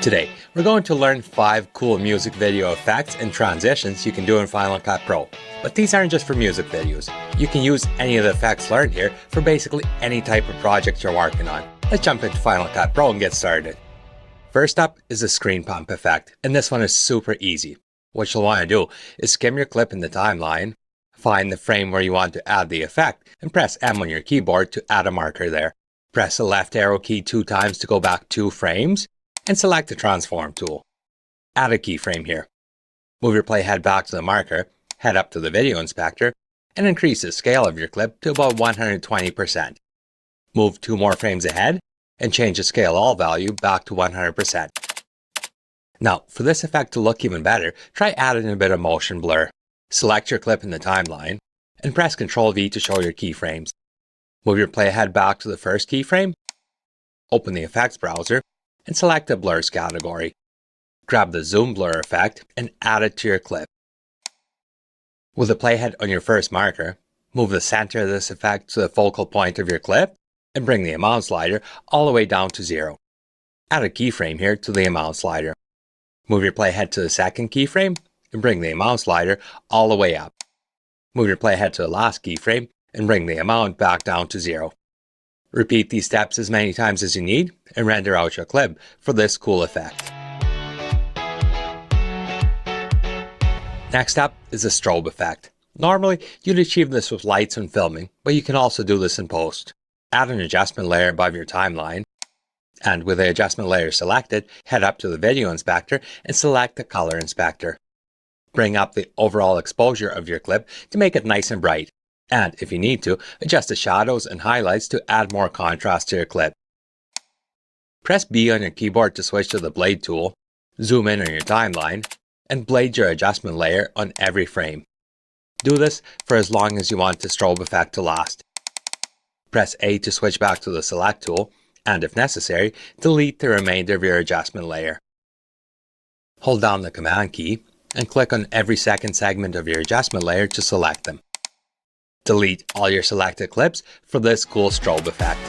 Today, we're going to learn 5 cool music video effects and transitions you can do in Final Cut Pro. But these aren't just for music videos. You can use any of the effects learned here for basically any type of project you're working on. Let's jump into Final Cut Pro and get started. First up is the screen pump effect, and this one is super easy. What you'll want to do is skim your clip in the timeline, find the frame where you want to add the effect, and press M on your keyboard to add a marker there. Press the left arrow key 2 times to go back 2 frames, and select the transform tool. Add a keyframe here. Move your playhead back to the marker, head up to the video inspector, and increase the scale of your clip to about 120%. Move 2 more frames ahead, and change the scale all value back to 100%. Now, for this effect to look even better, try adding a bit of motion blur. Select your clip in the timeline, and press Ctrl V to show your keyframes. Move your playhead back to the first keyframe, open the effects browser, and select the blurs category. Grab the zoom blur effect and add it to your clip. With the playhead on your first marker, move the center of this effect to the focal point of your clip and bring the amount slider all the way down to 0. Add a keyframe here to the amount slider. Move your playhead to the second keyframe and bring the amount slider all the way up. Move your playhead to the last keyframe and bring the amount back down to 0. Repeat these steps as many times as you need and render out your clip for this cool effect. Next up is the strobe effect. Normally, you'd achieve this with lights when filming, but you can also do this in post. Add an adjustment layer above your timeline, and with the adjustment layer selected, head up to the video inspector and select the color inspector. Bring up the overall exposure of your clip to make it nice and bright. And if you need to, adjust the shadows and highlights to add more contrast to your clip. Press B on your keyboard to switch to the blade tool, zoom in on your timeline, and blade your adjustment layer on every frame. Do this for as long as you want the strobe effect to last. Press A to switch back to the select tool, and if necessary, delete the remainder of your adjustment layer. Hold down the command key and click on every second segment of your adjustment layer to select them. Delete all your selected clips for this cool strobe effect.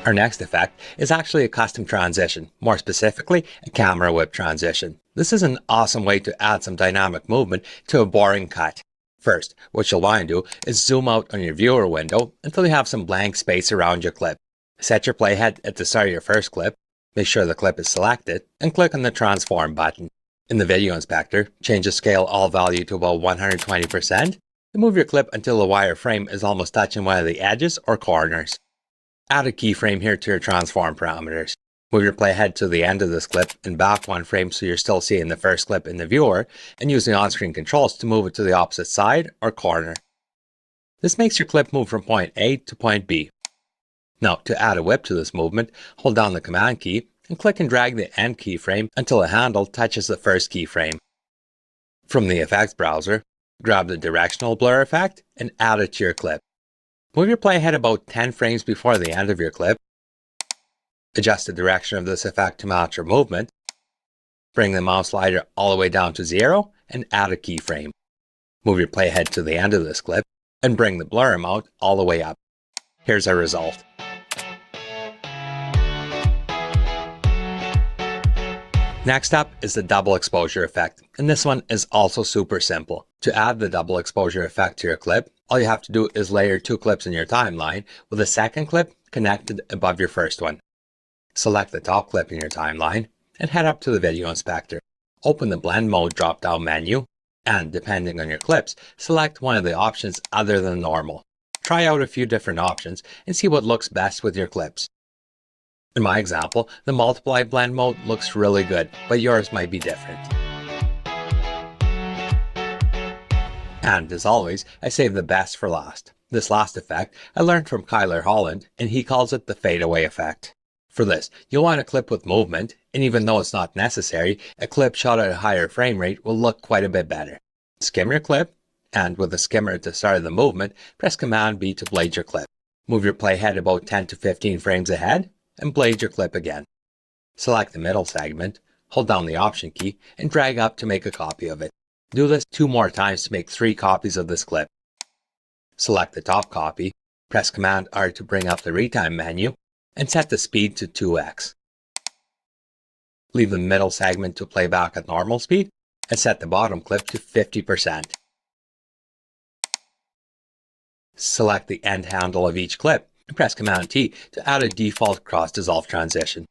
Our next effect is actually a custom transition, more specifically a camera whip transition. This is an awesome way to add some dynamic movement to a boring cut. First, what you'll want to do is zoom out on your viewer window until you have some blank space around your clip. Set your playhead at the start of your first clip, make sure the clip is selected, and click on the transform button. In the video inspector, change the scale all value to about 120%, and move your clip until the wireframe is almost touching one of the edges or corners. Add a keyframe here to your transform parameters. Move your playhead to the end of this clip and back 1 frame so you're still seeing the first clip in the viewer, and use the on-screen controls to move it to the opposite side or corner. This makes your clip move from point A to point B. Now, to add a whip to this movement, hold down the command key and click and drag the end keyframe until the handle touches the first keyframe. From the effects browser, grab the directional blur effect and add it to your clip. Move your playhead about 10 frames before the end of your clip. Adjust the direction of this effect to match your movement. Bring the mouse slider all the way down to 0 and add a keyframe. Move your playhead to the end of this clip and bring the blur amount all the way up. Here's our result. Next up is the double exposure effect, and this one is also super simple. To add the double exposure effect to your clip, all you have to do is layer 2 clips in your timeline with a second clip connected above your first one. Select the top clip in your timeline and head up to the video inspector. Open the blend mode drop-down menu and, depending on your clips, select one of the options other than normal. Try out a few different options and see what looks best with your clips. In my example, the multiply blend mode looks really good, but yours might be different. And as always, I save the best for last. This last effect I learned from Kyler Holland, and he calls it the fadeaway effect. For this, you'll want a clip with movement, and even though it's not necessary, a clip shot at a higher frame rate will look quite a bit better. Skim your clip, and with the skimmer at the start of the movement, press Command B to blade your clip. Move your playhead about 10 to 15 frames ahead, and blade your clip again. Select the middle segment, hold down the Option key, and drag up to make a copy of it. Do this 2 more times to make 3 copies of this clip. Select the top copy, press Command R to bring up the retime menu, and set the speed to 2x. Leave the middle segment to play back at normal speed and set the bottom clip to 50%. Select the end handle of each clip and press Command T to add a default cross-dissolve transition.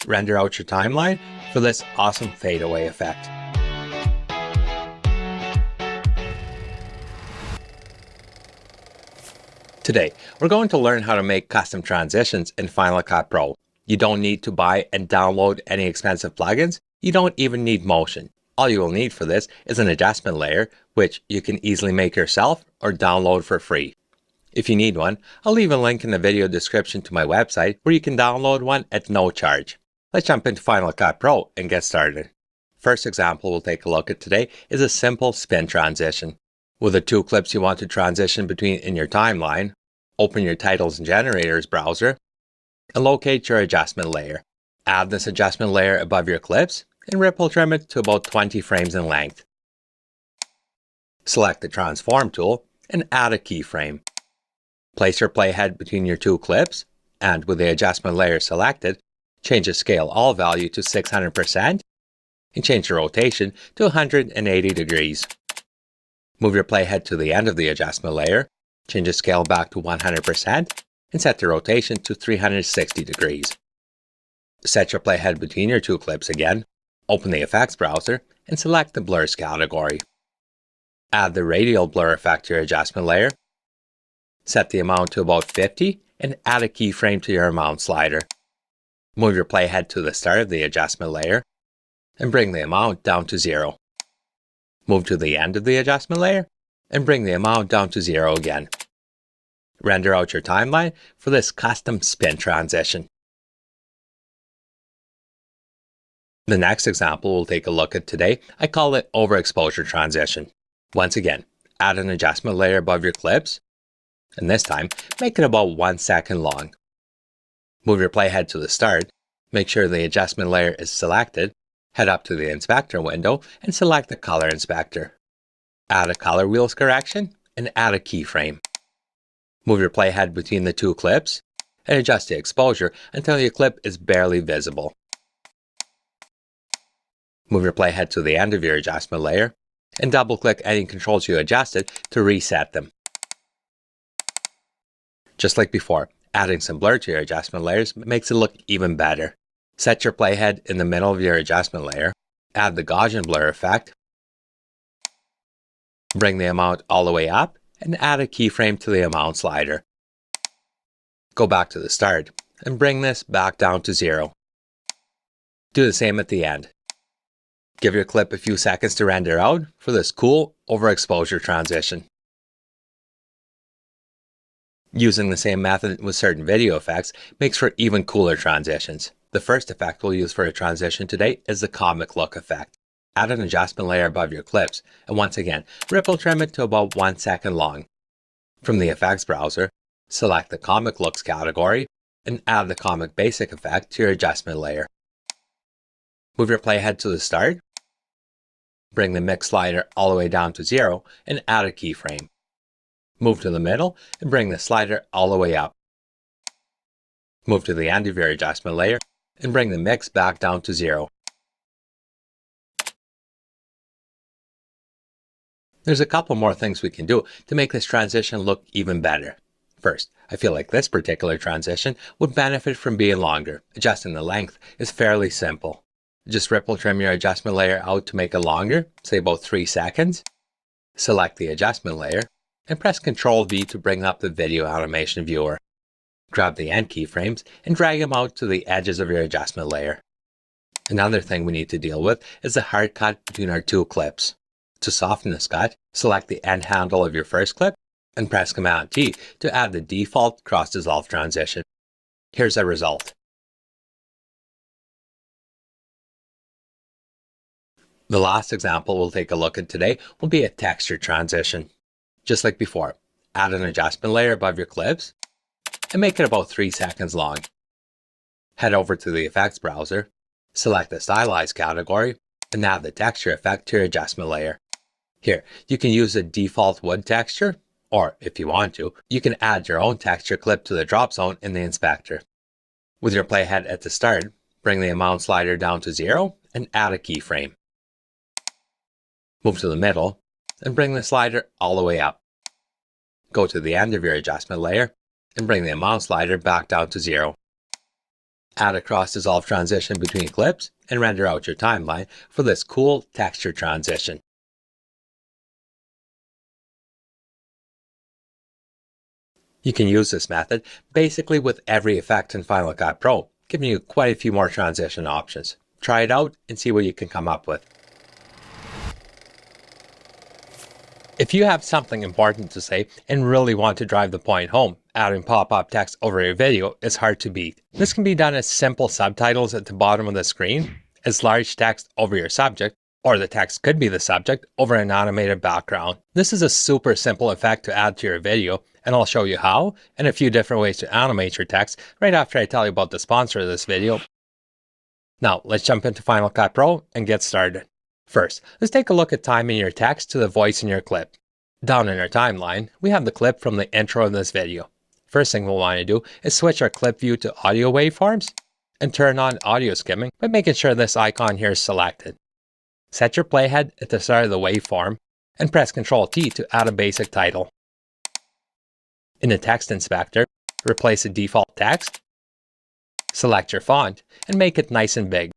Render out your timeline for this awesome fadeaway effect. Today, we're going to learn how to make custom transitions in Final Cut Pro. You don't need to buy and download any expensive plugins. You don't even need motion. All you will need for this is an adjustment layer, which you can easily make yourself or download for free. If you need one, I'll leave a link in the video description to my website where you can download one at no charge. Let's jump into Final Cut Pro and get started. First example we'll take a look at today is a simple spin transition. With the two clips you want to transition between in your timeline, open your Titles and Generators browser and locate your adjustment layer. Add this adjustment layer above your clips and ripple trim it to about 20 frames in length. Select the Transform tool and add a keyframe. Place your playhead between your two clips and with the adjustment layer selected, change the scale all value to 600% and change the rotation to 180 degrees. Move your playhead to the end of the adjustment layer, change the scale back to 100% and set the rotation to 360 degrees. Set your playhead between your two clips again, open the effects browser and select the blurs category. Add the radial blur effect to your adjustment layer. Set the amount to about 50 and add a keyframe to your amount slider. Move your playhead to the start of the adjustment layer and bring the amount down to 0. Move to the end of the adjustment layer and bring the amount down to 0 again. Render out your timeline for this custom spin transition. The next example we'll take a look at today, I call it overexposure transition. Once again, add an adjustment layer above your clips, and this time, make it about 1 second long. Move your playhead to the start, make sure the adjustment layer is selected, head up to the inspector window and select the color inspector. Add a color wheels correction and add a keyframe. Move your playhead between the two clips and adjust the exposure until your clip is barely visible. Move your playhead to the end of your adjustment layer and double-click any controls you adjusted to reset them. Just like before, adding some blur to your adjustment layers makes it look even better. Set your playhead in the middle of your adjustment layer, add the Gaussian blur effect, bring the amount all the way up, and add a keyframe to the amount slider. Go back to the start and bring this back down to 0. Do the same at the end. Give your clip a few seconds to render out for this cool overexposure transition. Using the same method with certain video effects makes for even cooler transitions. The first effect we'll use for a transition today is the comic look effect. Add an adjustment layer above your clips, and once again, ripple trim it to about 1 second long. From the effects browser, select the comic looks category and add the comic basic effect to your adjustment layer. Move your playhead to the start, bring the mix slider all the way down to 0 and add a keyframe. Move to the middle and bring the slider all the way up. Move to the end of your adjustment layer and bring the mix back down to 0. There's a couple more things we can do to make this transition look even better. First, I feel like this particular transition would benefit from being longer. Adjusting the length is fairly simple. Just ripple trim your adjustment layer out to make it longer, say about 3 seconds. Select the adjustment layer and press Ctrl V to bring up the video animation viewer. Grab the end keyframes and drag them out to the edges of your adjustment layer. Another thing we need to deal with is the hard cut between our two clips. To soften this cut, select the end handle of your first clip and press Command T to add the default cross-dissolve transition. Here's the result. The last example we'll take a look at today will be a texture transition. Just like before, add an adjustment layer above your clips and make it about 3 seconds long. Head over to the effects browser, select the stylize category, and add the texture effect to your adjustment layer. Here, you can use a default wood texture, or if you want to, you can add your own texture clip to the drop zone in the inspector. With your playhead at the start, Bring the amount slider down to 0 and add a keyframe. Move to the middle and bring the slider all the way up. Go to the end of your adjustment layer and bring the amount slider back down to 0. Add a cross dissolve transition between clips and render out your timeline for this cool texture transition. You can use this method basically with every effect in Final Cut Pro, giving you quite a few more transition options. Try it out and see what you can come up with. If you have something important to say and really want to drive the point home, adding pop-up text over your video is hard to beat. This can be done as simple subtitles at the bottom of the screen, as large text over your subject, or the text could be the subject over an animated background. This is a super simple effect to add to your video, and I'll show you how and a few different ways to animate your text right after I tell you about the sponsor of this video. Now let's jump into Final Cut Pro and get started. First, let's take a look at timing your text to the voice in your clip. Down in our timeline, we have the clip from the intro of this video. First thing we'll want to do is switch our clip view to audio waveforms and turn on audio skimming by making sure this icon here is selected. Set your playhead at the start of the waveform and press Ctrl T to add a basic title. In the text inspector, replace the default text, select your font and make it nice and big.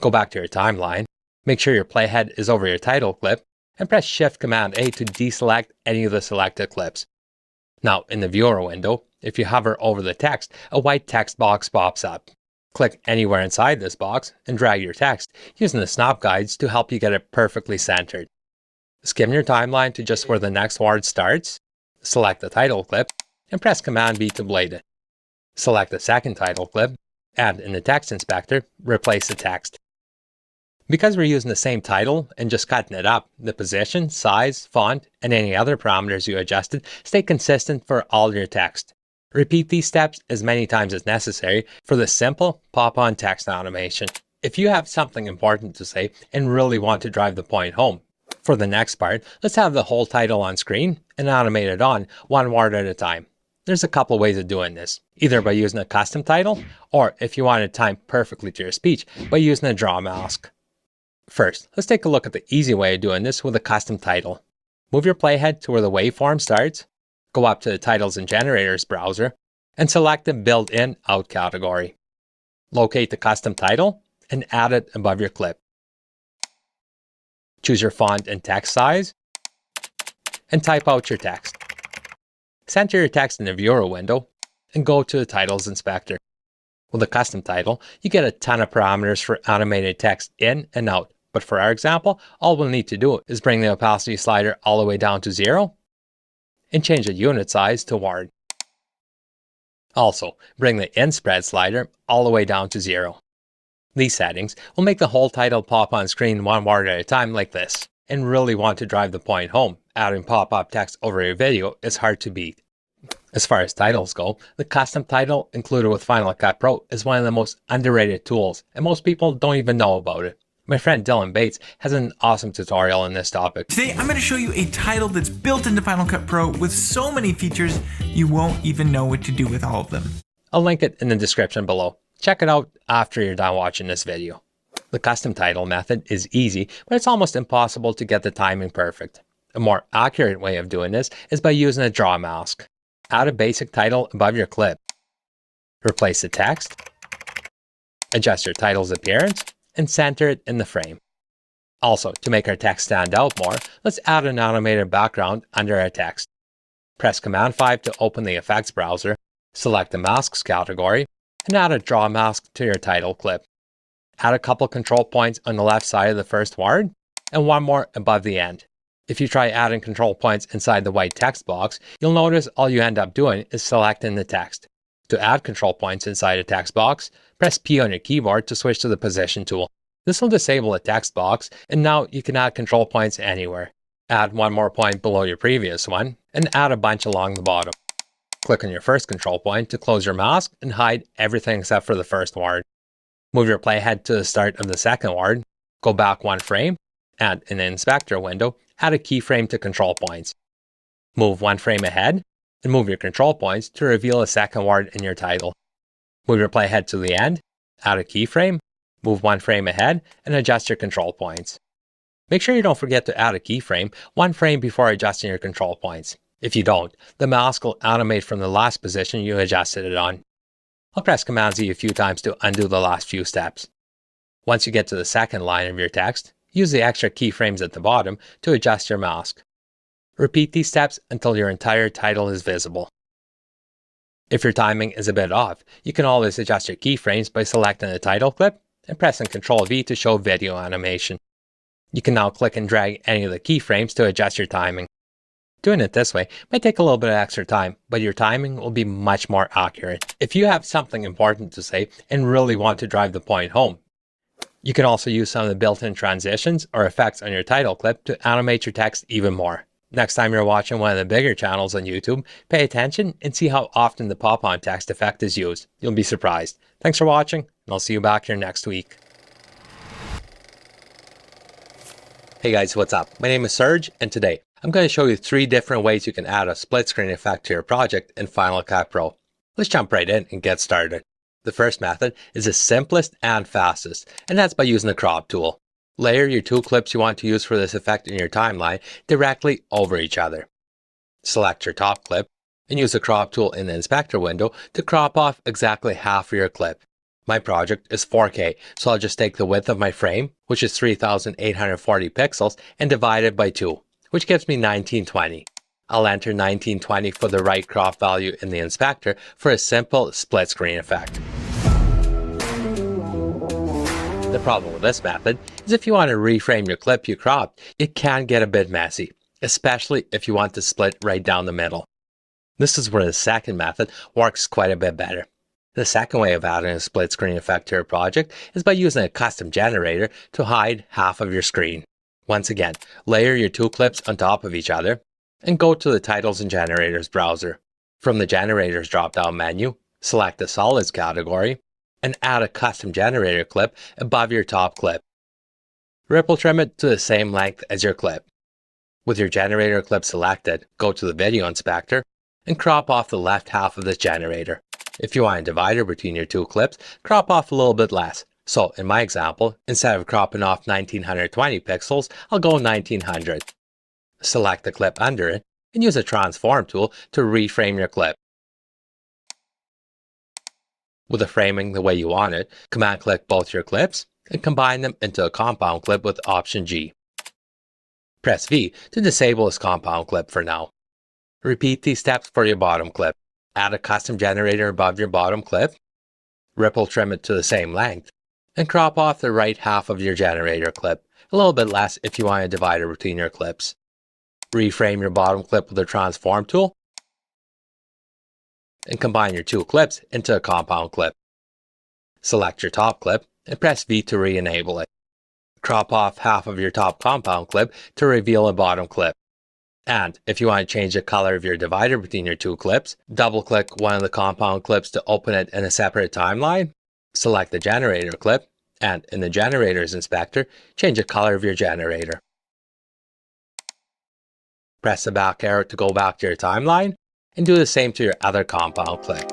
Go back to your timeline, make sure your playhead is over your title clip, and press Shift-Command-A to deselect any of the selected clips. Now, in the viewer window, if you hover over the text, a white text box pops up. Click anywhere inside this box and drag your text using the snap guides to help you get it perfectly centered. Skim your timeline to just where the next word starts, select the title clip, and press Command-B to blade it. Select the second title clip, and in the text inspector, replace the text. Because we're using the same title and just cutting it up, the position, size, font, and any other parameters you adjusted stay consistent for all your text. Repeat these steps as many times as necessary for the simple pop-on text animation. If you have something important to say and really want to drive the point home, for the next part, let's have the whole title on screen and animate it on one word at a time. There's a couple ways of doing this, either by using a custom title, or if you want it timed perfectly to your speech, by using a draw mask. First, let's take a look at the easy way of doing this with a custom title. Move your playhead to where the waveform starts, go up to the Titles and Generators browser, and select the Built-in Out category. Locate the custom title and add it above your clip. Choose your font and text size, and type out your text. Center your text in the viewer window, and go to the Titles Inspector. With a custom title, you get a ton of parameters for animated text in and out. But for our example, all we'll need to do is bring the opacity slider all the way down to 0 and change the unit size to word. Also, bring the in spread slider all the way down to 0. These settings will make the whole title pop on screen one word at a time like this. And really want to drive the point home, adding pop-up text over your video is hard to beat. As far as titles go, the custom title included with Final Cut Pro is one of the most underrated tools, and most people don't even know about it. My friend Dylan Bates has an awesome tutorial on this topic. Today, I'm going to show you a title that's built into Final Cut Pro with so many features, you won't even know what to do with all of them. I'll link it in the description below. Check it out after you're done watching this video. The custom title method is easy, but it's almost impossible to get the timing perfect. A more accurate way of doing this is by using a draw mask. Add a basic title above your clip. Replace the text. Adjust your title's appearance and center it in the frame. Also, to make our text stand out more, let's add an animated background under our text. Press Command 5 to open the effects browser, select the masks category, and add a draw mask to your title clip. Add a couple control points on the left side of the first word, and one more above the end. If you try adding control points inside the white text box, you'll notice all you end up doing is selecting the text. To add control points inside a text box, press P on your keyboard to switch to the position tool. This will disable a text box, and now you can add control points anywhere. Add one more point below your previous one, and add a bunch along the bottom. Click on your first control point to close your mask and hide everything except for the first word. Move your playhead to the start of the second word, go back one frame, and in the inspector window, add a keyframe to control points. Move one frame ahead, and move your control points to reveal a second word in your title. Move your playhead to the end, add a keyframe, move one frame ahead, and adjust your control points. Make sure you don't forget to add a keyframe one frame before adjusting your control points. If you don't, the mask will animate from the last position you adjusted it on. I'll press Command Z a few times to undo the last few steps. Once you get to the second line of your text, use the extra keyframes at the bottom to adjust your mask. Repeat these steps until your entire title is visible. If your timing is a bit off, you can always adjust your keyframes by selecting the title clip and pressing Ctrl V to show video animation. You can now click and drag any of the keyframes to adjust your timing. Doing it this way might take a little bit of extra time, but your timing will be much more accurate. If you have something important to say and really want to drive the point home, you can also use some of the built-in transitions or effects on your title clip to animate your text even more. Next time you're watching one of the bigger channels on YouTube, pay attention and see how often the pop-on text effect is used. You'll be surprised. Thanks for watching, and I'll see you back here next week. Hey guys, what's up? My name is Serge, and today I'm going to show you 3 different ways you can add a split screen effect to your project in Final Cut Pro. Let's jump right in and get started. The first method is the simplest and fastest, and that's by using the crop tool. Layer your 2 clips you want to use for this effect in your timeline directly over each other. Select your top clip and use the crop tool in the inspector window to crop off exactly half of your clip. My project is 4K, so I'll just take the width of my frame, which is 3840 pixels, and divide it by 2, which gives me 1920. I'll enter 1920 for the right crop value in the inspector for a simple split screen effect. The problem with this method is if you want to reframe your clip you cropped, it can get a bit messy, especially if you want to split right down the middle. This is where the second method works quite a bit better. The second way of adding a split screen effect to your project is by using a custom generator to hide half of your screen. Once again, layer your 2 clips on top of each other and go to the Titles and Generators browser. From the Generators drop-down menu, select the Solids category and add a custom generator clip above your top clip. Ripple trim it to the same length as your clip. With your generator clip selected, go to the Video Inspector and crop off the left half of this generator. If you want a divider between your 2 clips, crop off a little bit less. So in my example, instead of cropping off 1920 pixels, I'll go 1900. Select the clip under it and use a transform tool to reframe your clip. With the framing the way you want it, command click both your clips and combine them into a compound clip with Option G. Press V to disable this compound clip for now. Repeat these steps for your bottom clip. Add a custom generator above your bottom clip, ripple trim it to the same length, and crop off the right half of your generator clip, a little bit less if you want a divider between your clips. Reframe your bottom clip with the transform tool, and combine your 2 clips into a compound clip. Select your top clip and press V to re-enable it. Crop off half of your top compound clip to reveal a bottom clip. And if you want to change the color of your divider between your 2 clips, double-click one of the compound clips to open it in a separate timeline, select the generator clip, and in the Generators Inspector, change the color of your generator. Press the back arrow to go back to your timeline, and do the same to your other compound clip.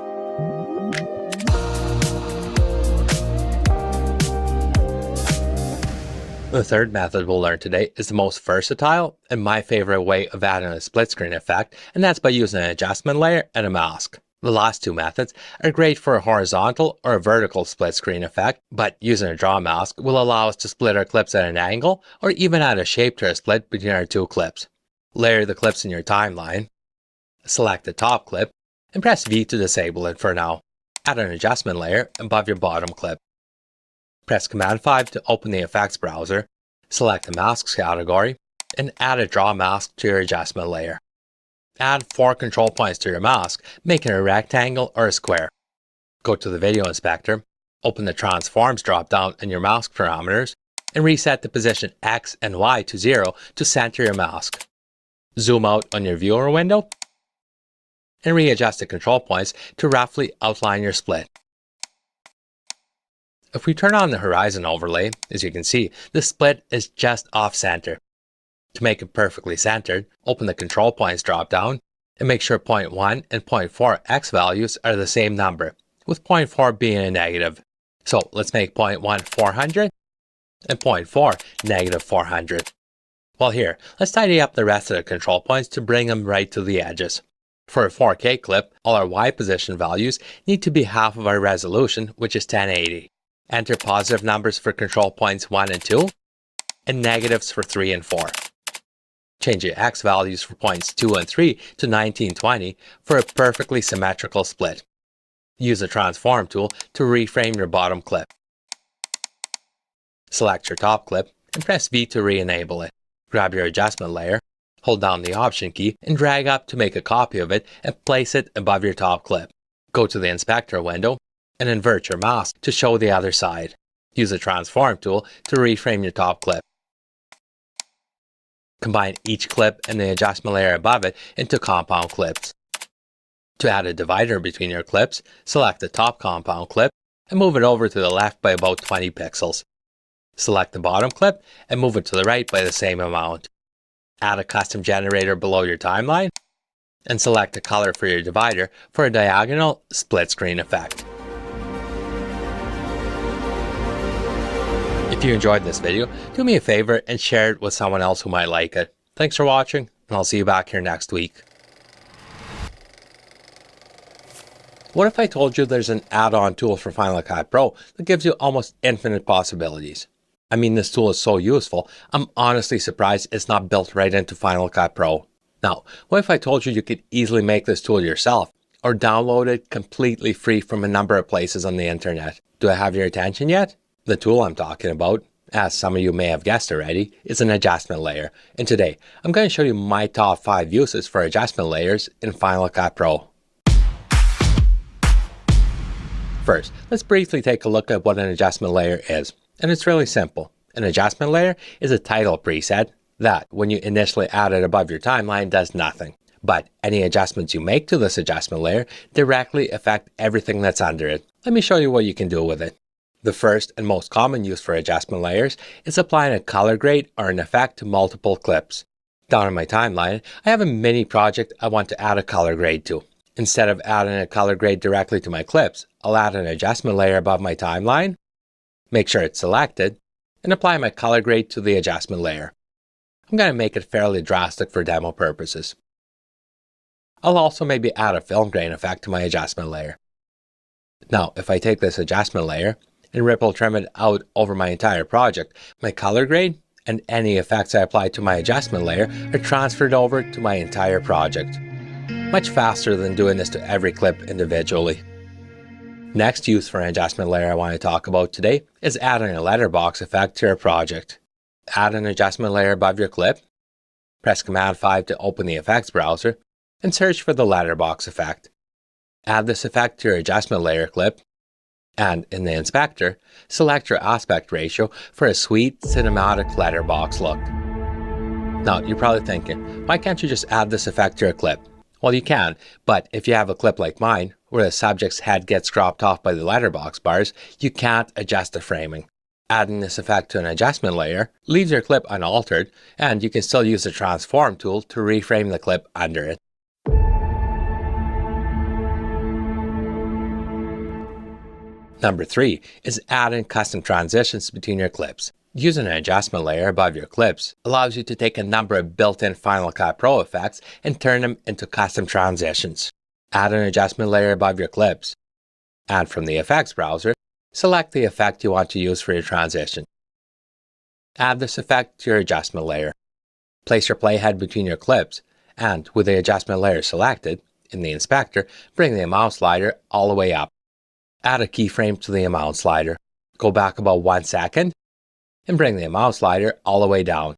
The third method we'll learn today is the most versatile and my favorite way of adding a split screen effect, and that's by using an adjustment layer and a mask. The last 2 methods are great for a horizontal or a vertical split screen effect, but using a draw mask will allow us to split our clips at an angle or even add a shape to our split between our 2 clips. Layer the clips in your timeline, select the top clip, and press V to disable it for now. Add an adjustment layer above your bottom clip. Press Command 5 to open the effects browser, select the Masks category, and add a draw mask to your adjustment layer. Add 4 control points to your mask, making a rectangle or a square. Go to the Video Inspector, open the Transforms drop-down in your mask parameters, and reset the position X and Y to 0 to center your mask. Zoom out on your viewer window, and readjust the control points to roughly outline your split. If we turn on the horizon overlay, as you can see, the split is just off center. To make it perfectly centered, open the control points drop down and make sure 0.1 and 0.4 X values are the same number, with 0.4 being a negative. So let's make 0.1 400 and 0.4 negative 400. Well here, let's tidy up the rest of the control points to bring them right to the edges. For a 4K clip, all our Y position values need to be half of our resolution, which is 1080. Enter positive numbers for control points 1 and 2, and negatives for 3 and 4. Change your X values for points 2 and 3 to 1920 for a perfectly symmetrical split. Use the transform tool to reframe your bottom clip. Select your top clip and press V to re-enable it. Grab your adjustment layer, hold down the Option key and drag up to make a copy of it and place it above your top clip. Go to the inspector window and invert your mask to show the other side. Use the transform tool to reframe your top clip. Combine each clip and the adjustment layer above it into compound clips. To add a divider between your clips, select the top compound clip and move it over to the left by about 20 pixels. Select the bottom clip and move it to the right by the same amount. Add a custom generator below your timeline and select a color for your divider for a diagonal split screen effect. If you enjoyed this video, do me a favor and share it with someone else who might like it. Thanks for watching, and I'll see you back here next week. What if I told you there's an add-on tool for Final Cut Pro that gives you almost infinite possibilities? I mean, this tool is so useful, I'm honestly surprised it's not built right into Final Cut Pro. Now, what if I told you you could easily make this tool yourself, or download it completely free from a number of places on the internet? Do I have your attention yet? The tool I'm talking about, as some of you may have guessed already, is an adjustment layer. And today, I'm going to show you my top 5 uses for adjustment layers in Final Cut Pro. First, let's briefly take a look at what an adjustment layer is. And it's really simple. An adjustment layer is a title preset that, when you initially add it above your timeline, does nothing. But any adjustments you make to this adjustment layer directly affect everything that's under it. Let me show you what you can do with it. The first and most common use for adjustment layers is applying a color grade or an effect to multiple clips. Down on my timeline, I have a mini project I want to add a color grade to. Instead of adding a color grade directly to my clips, I'll add an adjustment layer above my timeline, make sure it's selected, and apply my color grade to the adjustment layer. I'm going to make it fairly drastic for demo purposes. I'll also maybe add a film grain effect to my adjustment layer. Now, if I take this adjustment layer and ripple trim it out over my entire project, my color grade and any effects I apply to my adjustment layer are transferred over to my entire project. Much faster than doing this to every clip individually. Next use for an adjustment layer I want to talk about today is adding a letterbox effect to your project. Add an adjustment layer above your clip, press Command 5 to open the effects browser, and search for the letterbox effect. Add this effect to your adjustment layer clip, and in the inspector, select your aspect ratio for a sweet cinematic letterbox look. Now, you're probably thinking, why can't you just add this effect to your clip? Well, you can, but if you have a clip like mine, where the subject's head gets cropped off by the letterbox bars, you can't adjust the framing. Adding this effect to an adjustment layer leaves your clip unaltered, and you can still use the transform tool to reframe the clip under it. Number 3 is adding custom transitions between your clips. Using an adjustment layer above your clips allows you to take a number of built-in Final Cut Pro effects and turn them into custom transitions. Add an adjustment layer above your clips, and from the effects browser, select the effect you want to use for your transition. Add this effect to your adjustment layer. Place your playhead between your clips, and with the adjustment layer selected, in the inspector, bring the amount slider all the way up. Add a keyframe to the amount slider. Go back about 1 second, and bring the amount slider all the way down.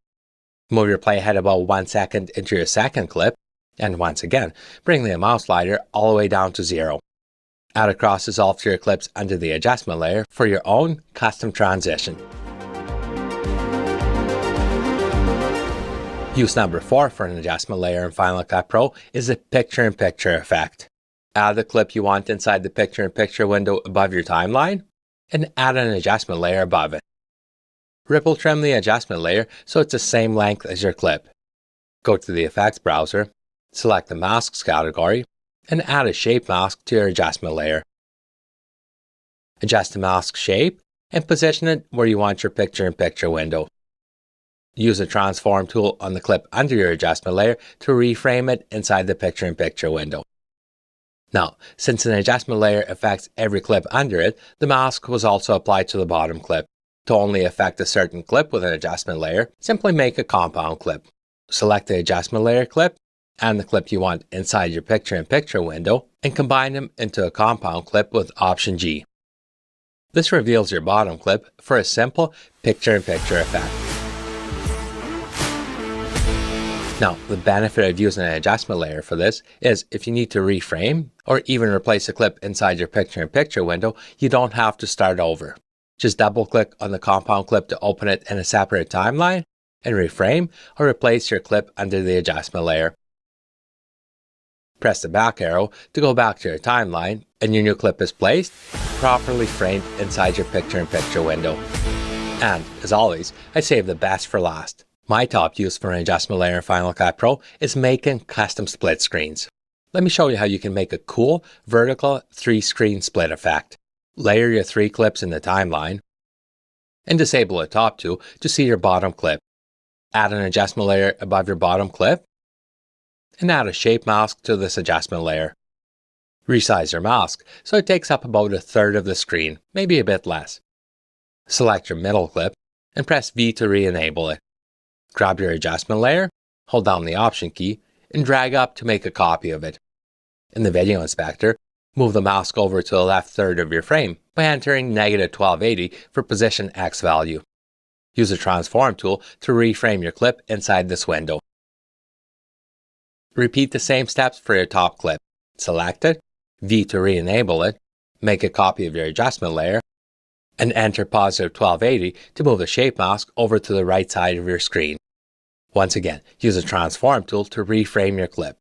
Move your playhead about 1 second into your second clip, and once again, bring the amount slider all the way down to 0. Add a cross dissolve to your clips under the adjustment layer for your own custom transition. Use number 4 for an adjustment layer in Final Cut Pro is the picture-in-picture effect. Add the clip you want inside the picture-in-picture window above your timeline, and add an adjustment layer above it. Ripple trim the adjustment layer so it's the same length as your clip. Go to the effects browser, select the masks category, and add a shape mask to your adjustment layer. Adjust the mask shape and position it where you want your picture-in-picture window. Use the transform tool on the clip under your adjustment layer to reframe it inside the picture-in-picture window. Now, since an adjustment layer affects every clip under it, the mask was also applied to the bottom clip. To only affect a certain clip with an adjustment layer, simply make a compound clip. Select the adjustment layer clip and the clip you want inside your picture-in-picture window and combine them into a compound clip with Option G. This reveals your bottom clip for a simple picture-in-picture effect. Now, the benefit of using an adjustment layer for this is if you need to reframe or even replace a clip inside your picture-in-picture window, you don't have to start over. Just double-click on the compound clip to open it in a separate timeline and reframe or replace your clip under the adjustment layer. Press the back arrow to go back to your timeline and your new clip is placed, properly framed inside your picture-in-picture window. And, as always, I save the best for last. My top use for an adjustment layer in Final Cut Pro is making custom split screens. Let me show you how you can make a cool vertical 3-screen split effect. Layer your 3 clips in the timeline and disable the top 2 to see your bottom clip. Add an adjustment layer above your bottom clip and add a shape mask to this adjustment layer. Resize your mask so it takes up about 1/3 of the screen, maybe a bit less. Select your middle clip and press V to re-enable it. Grab your adjustment layer, hold down the Option key, and drag up to make a copy of it. In the video inspector, move the mask over to the left third of your frame by entering -1280 for position X value. Use the transform tool to reframe your clip inside this window. Repeat the same steps for your top clip. Select it, V to re-enable it, make a copy of your adjustment layer, and enter +1280 to move the shape mask over to the right side of your screen. Once again, use the transform tool to reframe your clip.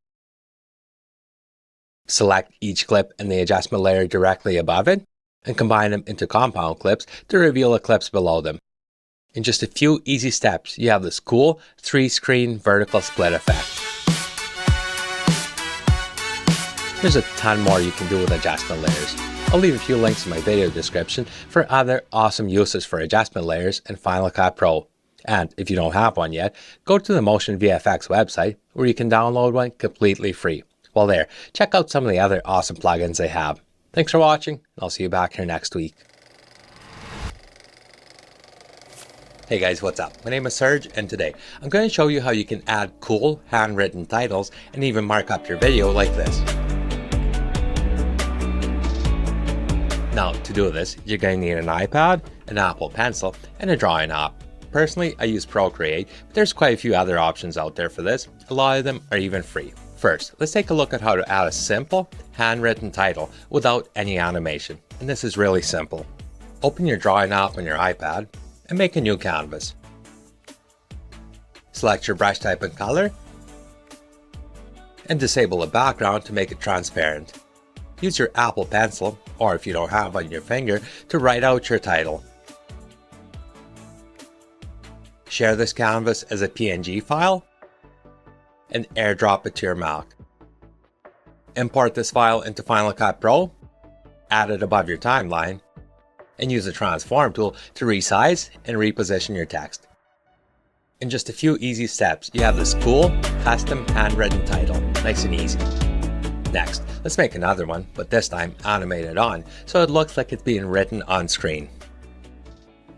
Select each clip and the adjustment layer directly above it and combine them into compound clips to reveal the clips below them. In just a few easy steps, you have this cool 3-screen vertical split effect. There's a ton more you can do with adjustment layers. I'll leave a few links in my video description for other awesome uses for adjustment layers in Final Cut Pro. And if you don't have one yet, go to the Motion VFX website where you can download one completely free. While there, check out some of the other awesome plugins they have. Thanks for watching, and I'll see you back here next week. Hey guys, what's up? My name is Serge, and today I'm going to show you how you can add cool handwritten titles and even mark up your video like this. Now, to do this, you're going to need an iPad, an Apple Pencil, and a drawing app. Personally, I use Procreate, but there's quite a few other options out there for this. A lot of them are even free. First, let's take a look at how to add a simple, handwritten title without any animation. And this is really simple. Open your drawing app on your iPad and make a new canvas. Select your brush type and color, and disable the background to make it transparent. Use your Apple Pencil, or if you don't have on your finger, to write out your title. Share this canvas as a PNG file and airdrop it to your Mac. Import this file into Final Cut Pro, add it above your timeline, and use the transform tool to resize and reposition your text. In just a few easy steps, you have this cool, custom handwritten title, nice and easy. Next, let's make another one, but this time animated on, so it looks like it's being written on screen.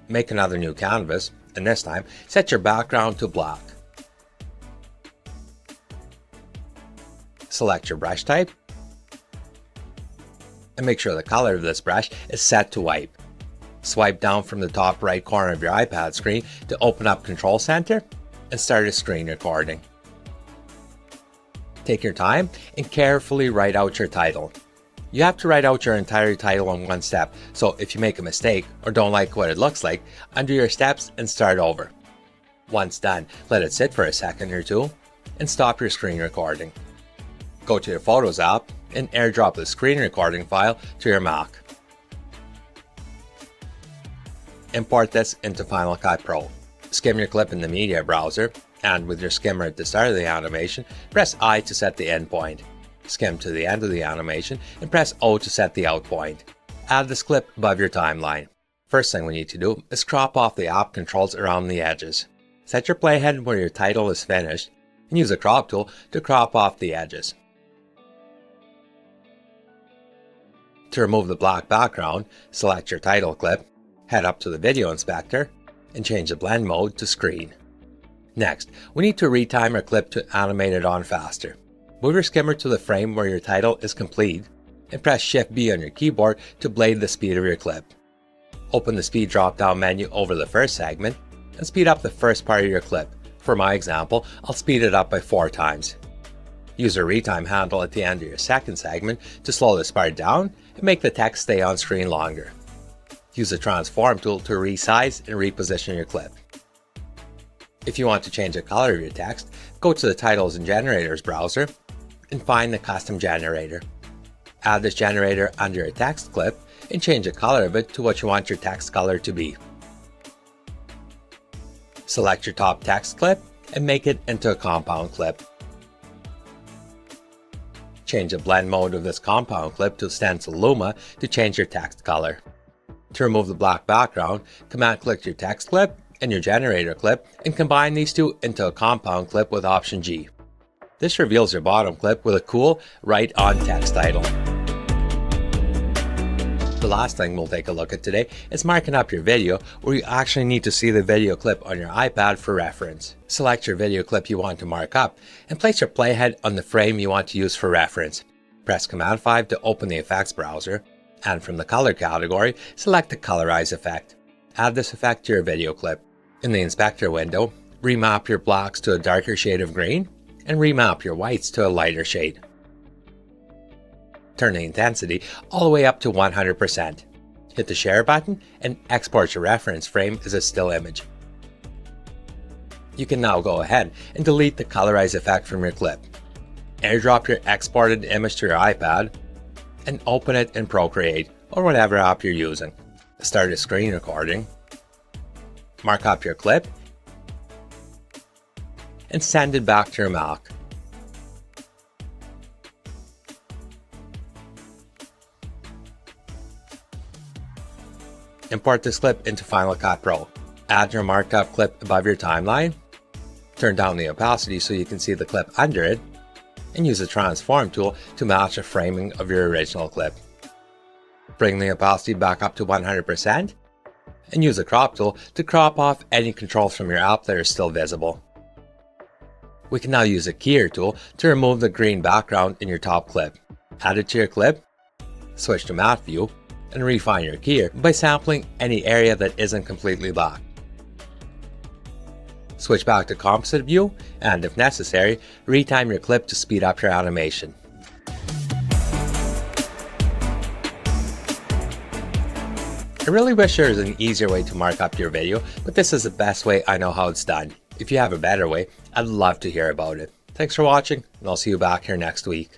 Make another new canvas, and this time, set your background to black. Select your brush type, and make sure the color of this brush is set to white. Swipe down from the top right corner of your iPad screen to open up Control Center and start a screen recording. Take your time and carefully write out your title. You have to write out your entire title in one step, so if you make a mistake or don't like what it looks like, undo your steps and start over. Once done, let it sit for a second or two and stop your screen recording. Go to your Photos app and airdrop the screen recording file to your Mac. Import this into Final Cut Pro. Skim your clip in the media browser, and with your skimmer at the start of the animation, press I to set the end point. Skim to the end of the animation and press O to set the out point. Add this clip above your timeline. First thing we need to do is crop off the app controls around the edges. Set your playhead where your title is finished and use the crop tool to crop off the edges. To remove the black background, select your title clip, head up to the video inspector, and change the blend mode to screen. Next, we need to retime our clip to animate it on faster. Move your skimmer to the frame where your title is complete and press Shift B on your keyboard to blade the speed of your clip. Open the speed drop-down menu over the first segment and speed up the first part of your clip. For my example, I'll speed it up by 4 times. Use a retime handle at the end of your second segment to slow this part down and make the text stay on screen longer. Use the transform tool to resize and reposition your clip. If you want to change the color of your text, go to the Titles and Generators browser and find the custom generator. Add this generator under your text clip and change the color of it to what you want your text color to be. Select your top text clip and make it into a compound clip. Change the blend mode of this compound clip to Stencil Luma to change your text color. To remove the black background, command-click your text clip and your generator clip and combine these two into a compound clip with Option G. This reveals your bottom clip with a cool write-on text title. The last thing we'll take a look at today is marking up your video, where you actually need to see the video clip on your iPad for reference. Select your video clip you want to mark up and place your playhead on the frame you want to use for reference. Press Command 5 to open the effects browser, and from the color category, select the colorize effect. Add this effect to your video clip. In the inspector window, remap your blacks to a darker shade of green and remap your whites to a lighter shade. Turn the intensity all the way up to 100%. Hit the share button and export your reference frame as a still image. You can now go ahead and delete the colorize effect from your clip. AirDrop your exported image to your iPad and open it in Procreate or whatever app you're using. Start a screen recording, mark up your clip, and send it back to your Mac. Import this clip into Final Cut Pro. Add your marked up clip above your timeline, turn down the opacity so you can see the clip under it, and use the transform tool to match the framing of your original clip. Bring the opacity back up to 100% and use the crop tool to crop off any controls from your app that are still visible. We can now use the keyer tool to remove the green background in your top clip. Add it to your clip, switch to matte view, and refine your keyer by sampling any area that isn't completely black. Switch back to composite view and, if necessary, retime your clip to speed up your animation. I really wish there was an easier way to mark up your video, but this is the best way I know how it's done. If you have a better way, I'd love to hear about it. Thanks for watching, and I'll see you back here next week.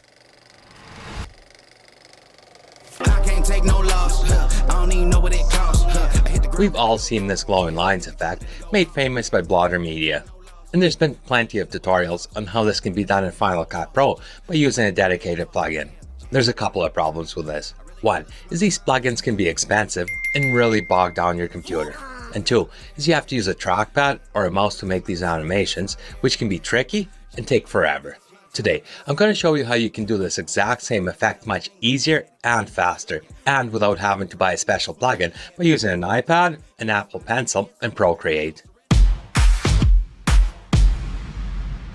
Take no loss. I don't even know what it costs. We've all seen this glowing lines effect, made famous by Blogger Media. And there's been plenty of tutorials on how this can be done in Final Cut Pro by using a dedicated plugin. There's a couple of problems with this. One is these plugins can be expensive and really bog down your computer. And two is you have to use a trackpad or a mouse to make these animations, which can be tricky and take forever. Today, I'm going to show you how you can do this exact same effect much easier and faster, and without having to buy a special plugin, by using an iPad, an Apple Pencil, and Procreate.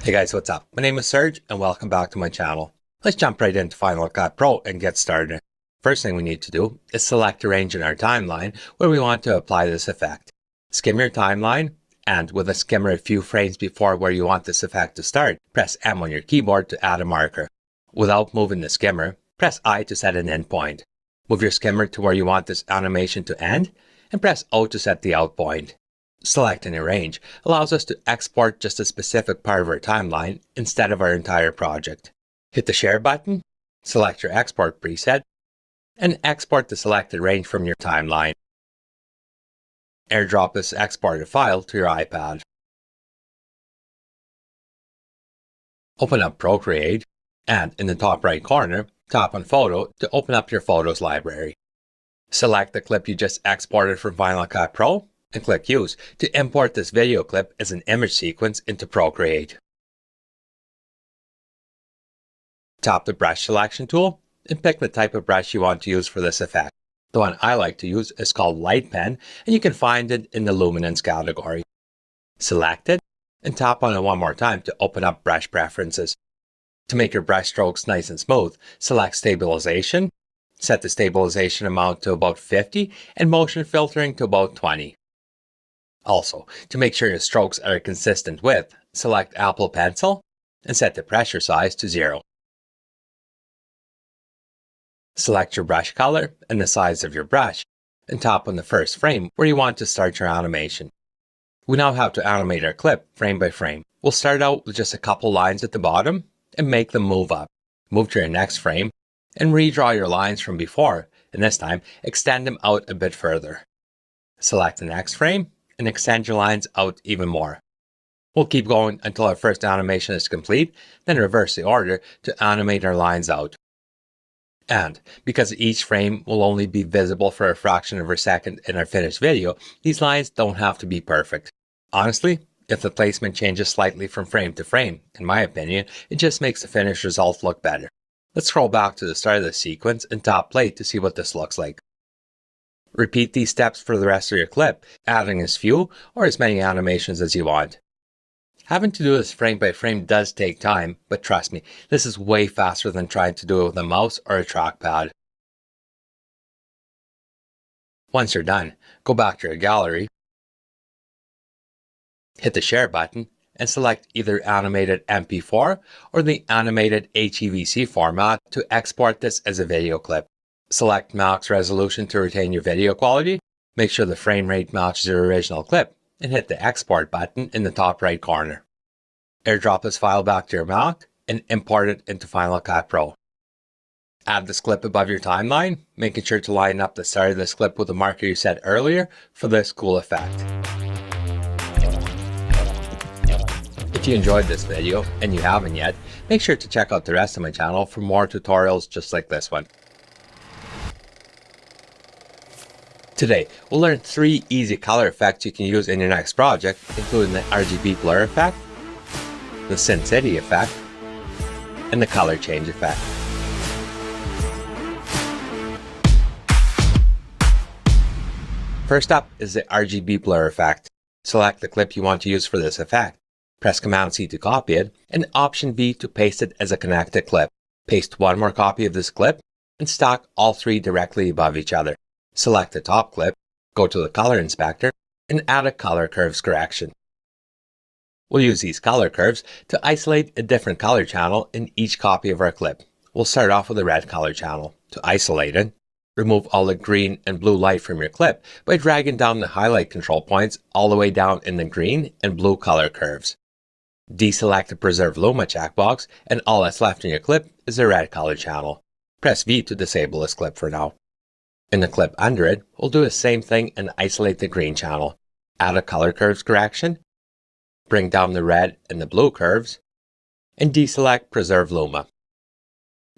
Hey guys, what's up? My name is Serge, and welcome back to my channel. Let's jump right into Final Cut Pro and get started. First thing we need to do is select a range in our timeline where we want to apply this effect. Skim your timeline, and with a skimmer a few frames before where you want this effect to start, press M on your keyboard to add a marker. Without moving the skimmer, press I to set an end point. Move your skimmer to where you want this animation to end, and press O to set the out point. Selecting a range allows us to export just a specific part of our timeline instead of our entire project. Hit the Share button, select your export preset, and export the selected range from your timeline. AirDrop this exported file to your iPad. Open up Procreate, and in the top right corner, tap on Photo to open up your Photos library. Select the clip you just exported from Final Cut Pro and click Use to import this video clip as an image sequence into Procreate. Tap the brush selection tool and pick the type of brush you want to use for this effect. The one I like to use is called Light Pen, and you can find it in the Luminance category. Select it and tap on it one more time to open up brush preferences. To make your brush strokes nice and smooth, select Stabilization, set the stabilization amount to about 50 and motion filtering to about 20. Also, to make sure your strokes are a consistent width, select Apple Pencil and set the pressure size to 0. Select your brush color and the size of your brush and tap on the first frame where you want to start your animation. We now have to animate our clip frame by frame. We'll start out with just a couple lines at the bottom and make them move up. Move to your next frame and redraw your lines from before, and this time extend them out a bit further. Select the next frame and extend your lines out even more. We'll keep going until our first animation is complete, then reverse the order to animate our lines out. And because each frame will only be visible for a fraction of a second in our finished video, these lines don't have to be perfect. Honestly, if the placement changes slightly from frame to frame, in my opinion, it just makes the finished result look better. Let's scroll back to the start of the sequence and tap play to see what this looks like. Repeat these steps for the rest of your clip, adding as few or as many animations as you want. Having to do this frame by frame does take time, but trust me, this is way faster than trying to do it with a mouse or a trackpad. Once you're done, go back to your gallery, hit the share button, and select either animated MP4 or the animated HEVC format to export this as a video clip. Select max resolution to retain your video quality, make sure the frame rate matches your original clip, and hit the export button in the top right corner. AirDrop this file back to your Mac and import it into Final Cut Pro. Add this clip above your timeline, making sure to line up the start of this clip with the marker you set earlier for this cool effect. If you enjoyed this video and you haven't yet, make sure to check out the rest of my channel for more tutorials just like this one. Today, we'll learn 3 easy color effects you can use in your next project, including the RGB blur effect, the Sin City effect, and the color change effect. First up is the RGB blur effect. Select the clip you want to use for this effect. Press Command-C to copy it, and Option-V to paste it as a connected clip. Paste one more copy of this clip, and stack all 3 directly above each other. Select the top clip, go to the color inspector, and add a color curves correction. We'll use these color curves to isolate a different color channel in each copy of our clip. We'll start off with a red color channel. To isolate it, remove all the green and blue light from your clip by dragging down the highlight control points all the way down in the green and blue color curves. Deselect the Preserve Luma checkbox, and all that's left in your clip is the red color channel. Press V to disable this clip for now. In the clip under it, we'll do the same thing and isolate the green channel. Add a color curves correction, bring down the red and the blue curves, and deselect Preserve Luma.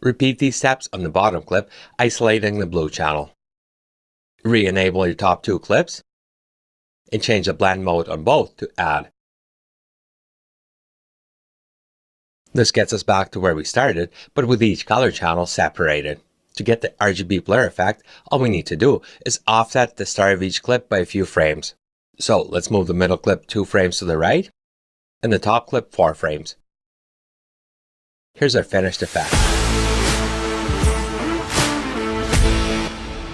Repeat these steps on the bottom clip, isolating the blue channel. Re-enable your top 2 clips, and change the blend mode on both to Add. This gets us back to where we started, but with each color channel separated. To get the RGB blur effect, all we need to do is offset the start of each clip by a few frames. So let's move the middle clip 2 frames to the right, and the top clip 4 frames. Here's our finished effect.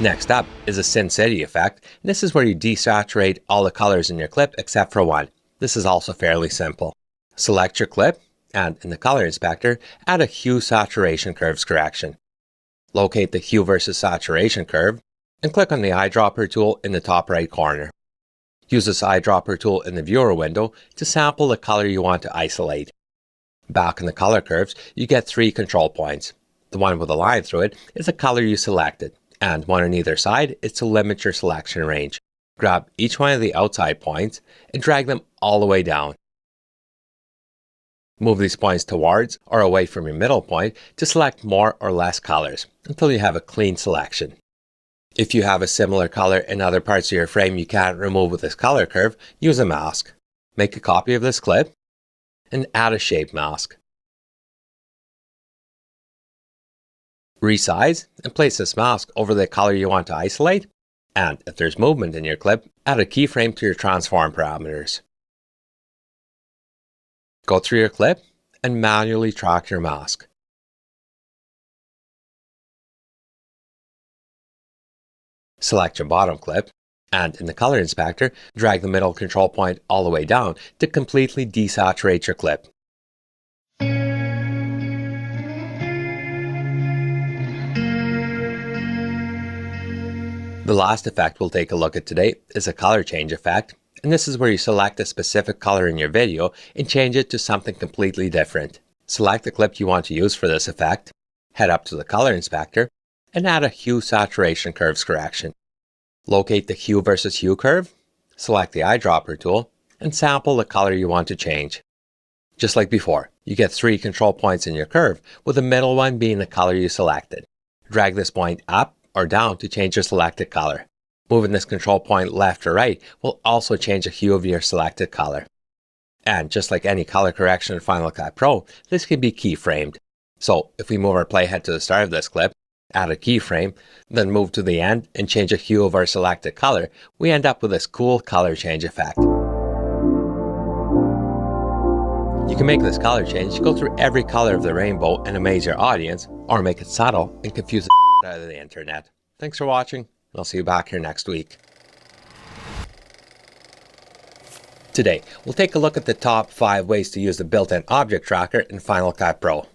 Next up is the Sin City effect, and this is where you desaturate all the colors in your clip except for one. This is also fairly simple. Select your clip, and in the color inspector, add a hue saturation curves correction. Locate the hue versus saturation curve, and click on the eyedropper tool in the top right corner. Use this eyedropper tool in the viewer window to sample the color you want to isolate. Back in the color curves, you get 3 control points. The one with a line through it is the color you selected, and one on either side is to limit your selection range. Grab each one of the outside points and drag them all the way down. Move these points towards or away from your middle point to select more or less colors until you have a clean selection. If you have a similar color in other parts of your frame you can't remove with this color curve, use a mask. Make a copy of this clip and add a shape mask. Resize and place this mask over the color you want to isolate, and if there's movement in your clip, add a keyframe to your transform parameters. Go through your clip and manually track your mask. Select your bottom clip, and in the color inspector, drag the middle control point all the way down to completely desaturate your clip. The last effect we'll take a look at today is a color change effect, and this is where you select a specific color in your video and change it to something completely different. Select the clip you want to use for this effect, head up to the color inspector, and add a hue saturation curves correction. Locate the hue versus hue curve, select the eyedropper tool, and sample the color you want to change. Just like before, you get 3 control points in your curve, with the middle one being the color you selected. Drag this point up or down to change your selected color. Moving this control point left or right will also change the hue of your selected color. And just like any color correction in Final Cut Pro, this can be keyframed. So if we move our playhead to the start of this clip, add a keyframe, then move to the end and change the hue of our selected color, we end up with this cool color change effect. You can make this color change go through every color of the rainbow and amaze your audience, or make it subtle and confuse the out of the internet. Thanks for watching, and I'll see you back here next week. Today, we'll take a look at the top 5 ways to use the built-in object tracker in Final Cut Pro.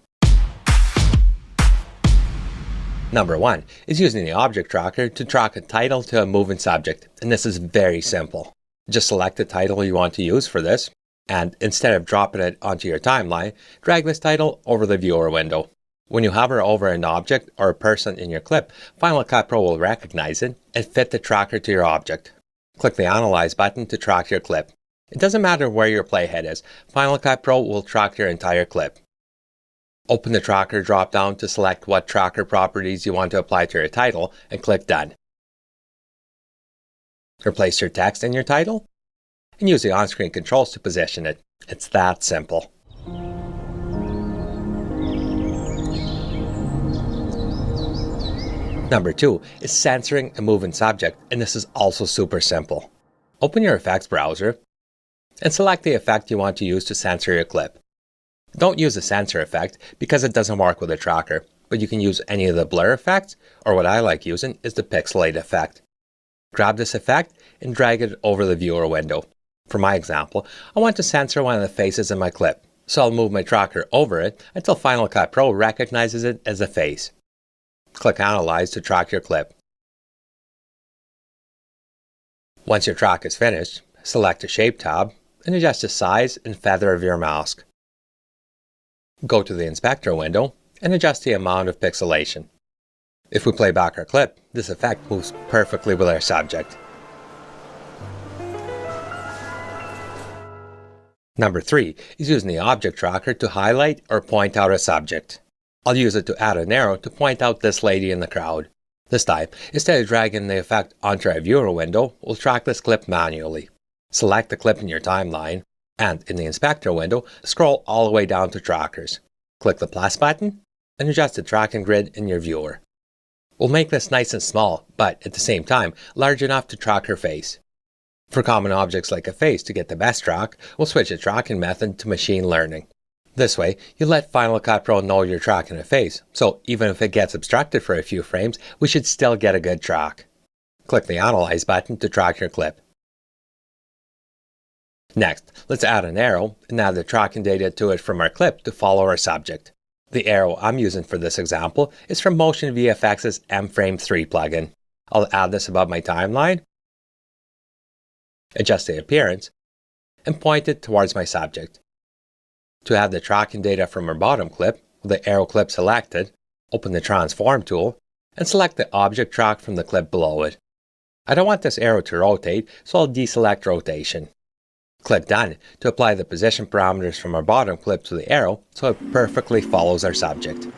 Number 1 is using the object tracker to track a title to a moving subject, and this is very simple. Just select the title you want to use for this, and instead of dropping it onto your timeline, drag this title over the viewer window. When you hover over an object or a person in your clip, Final Cut Pro will recognize it and fit the tracker to your object. Click the Analyze button to track your clip. It doesn't matter where your playhead is, Final Cut Pro will track your entire clip. Open the Tracker drop-down to select what tracker properties you want to apply to your title and click Done. Replace your text in your title and use the on-screen controls to position it. It's that simple. Number 2 is censoring a moving subject, and this is also super simple. Open your effects browser and select the effect you want to use to censor your clip. Don't use the censor effect because it doesn't work with a tracker, but you can use any of the blur effects, or what I like using is the pixelate effect. Grab this effect and drag it over the viewer window. For my example, I want to censor one of the faces in my clip, so I'll move my tracker over it until Final Cut Pro recognizes it as a face. Click Analyze to track your clip. Once your track is finished, select the Shape tab and adjust the size and feather of your mask. Go to the Inspector window and adjust the amount of pixelation. If we play back our clip, this effect moves perfectly with our subject. Number 3 is using the object tracker to highlight or point out a subject. I'll use it to add an arrow to point out this lady in the crowd. This time, instead of dragging the effect onto our viewer window, we'll track this clip manually. Select the clip in your timeline, and in the Inspector window, scroll all the way down to Trackers. Click the plus button, and adjust the tracking grid in your viewer. We'll make this nice and small, but at the same time, large enough to track her face. For common objects like a face to get the best track, we'll switch the tracking method to machine learning. This way, you let Final Cut Pro know you're tracking a face, so even if it gets obstructed for a few frames, we should still get a good track. Click the Analyze button to track your clip. Next, let's add an arrow and add the tracking data to it from our clip to follow our subject. The arrow I'm using for this example is from Motion VFX's M-Frame 3 plugin. I'll add this above my timeline, adjust the appearance, and point it towards my subject. To add the tracking data from our bottom clip, with the arrow clip selected, open the Transform tool, and select the object track from the clip below it. I don't want this arrow to rotate, so I'll deselect rotation. Click Done to apply the position parameters from our bottom clip to the arrow so it perfectly follows our subject.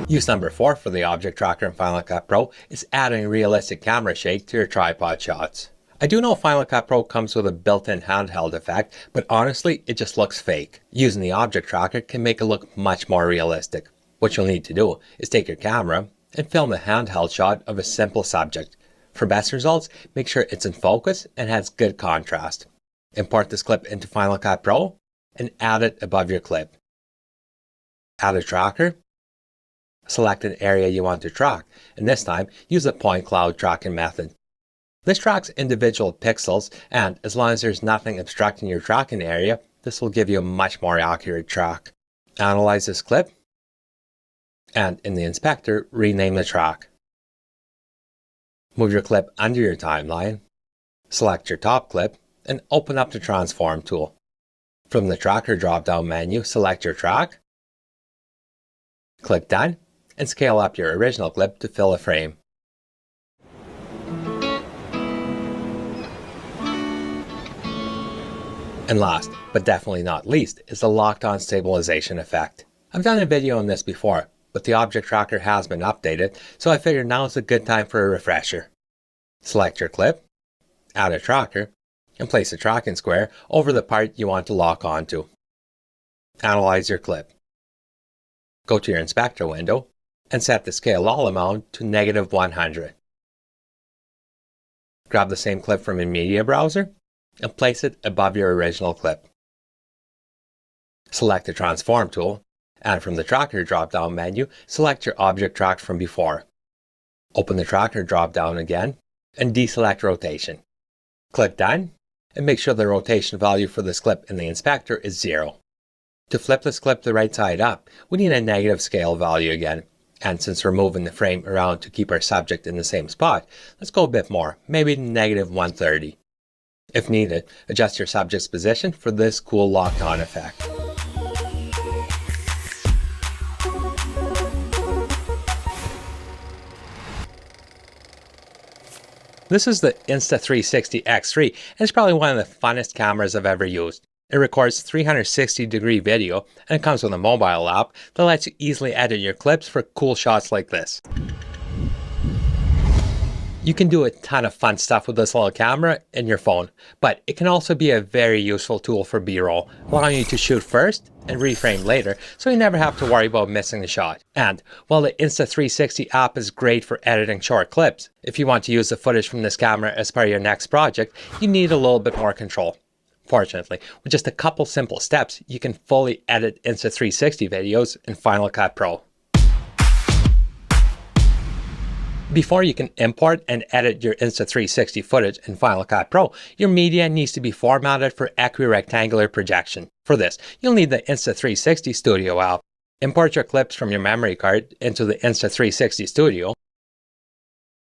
Use number 4 for the object tracker in Final Cut Pro is adding realistic camera shake to your tripod shots. I do know Final Cut Pro comes with a built-in handheld effect, but honestly, it just looks fake. Using the object tracker can make it look much more realistic. What you'll need to do is take your camera and film a handheld shot of a simple subject. For best results, make sure it's in focus and has good contrast. Import this clip into Final Cut Pro and add it above your clip. Add a tracker. Select an area you want to track, and this time use the point cloud tracking method. This tracks individual pixels, and as long as there's nothing obstructing your tracking area, this will give you a much more accurate track. Analyze this clip, and in the inspector, rename the track. Move your clip under your timeline, select your top clip, and open up the transform tool. From the tracker drop-down menu, select your track, click done, and scale up your original clip to fill a frame. And last, but definitely not least, is the locked-on stabilization effect. I've done a video on this before, but the object tracker has been updated, so I figured now is a good time for a refresher. Select your clip, add a tracker, and place a tracking square over the part you want to lock onto. Analyze your clip. Go to your inspector window and set the scale all amount to -100. Grab the same clip from a media browser and place it above your original clip. Select the transform tool, and from the tracker drop-down menu, select your object track from before. Open the tracker drop-down again and deselect rotation. Click done and make sure the rotation value for this clip in the inspector is 0. To flip this clip the right side up, we need a negative scale value again. And since we're moving the frame around to keep our subject in the same spot, let's go a bit more, maybe -130. If needed, adjust your subject's position for this cool locked-on effect. This is the Insta360 X3, and it's probably one of the funnest cameras I've ever used. It records 360-degree video, and it comes with a mobile app that lets you easily edit your clips for cool shots like this. You can do a ton of fun stuff with this little camera in your phone, but it can also be a very useful tool for B-roll, allowing you to shoot first and reframe later, so you never have to worry about missing the shot. And while the Insta360 app is great for editing short clips, if you want to use the footage from this camera as part of your next project, you need a little bit more control. Fortunately, with just a couple simple steps, you can fully edit Insta360 videos in Final Cut Pro. Before you can import and edit your Insta360 footage in Final Cut Pro, your media needs to be formatted for equirectangular projection. For this, you'll need the Insta360 Studio app. Import your clips from your memory card into the Insta360 Studio.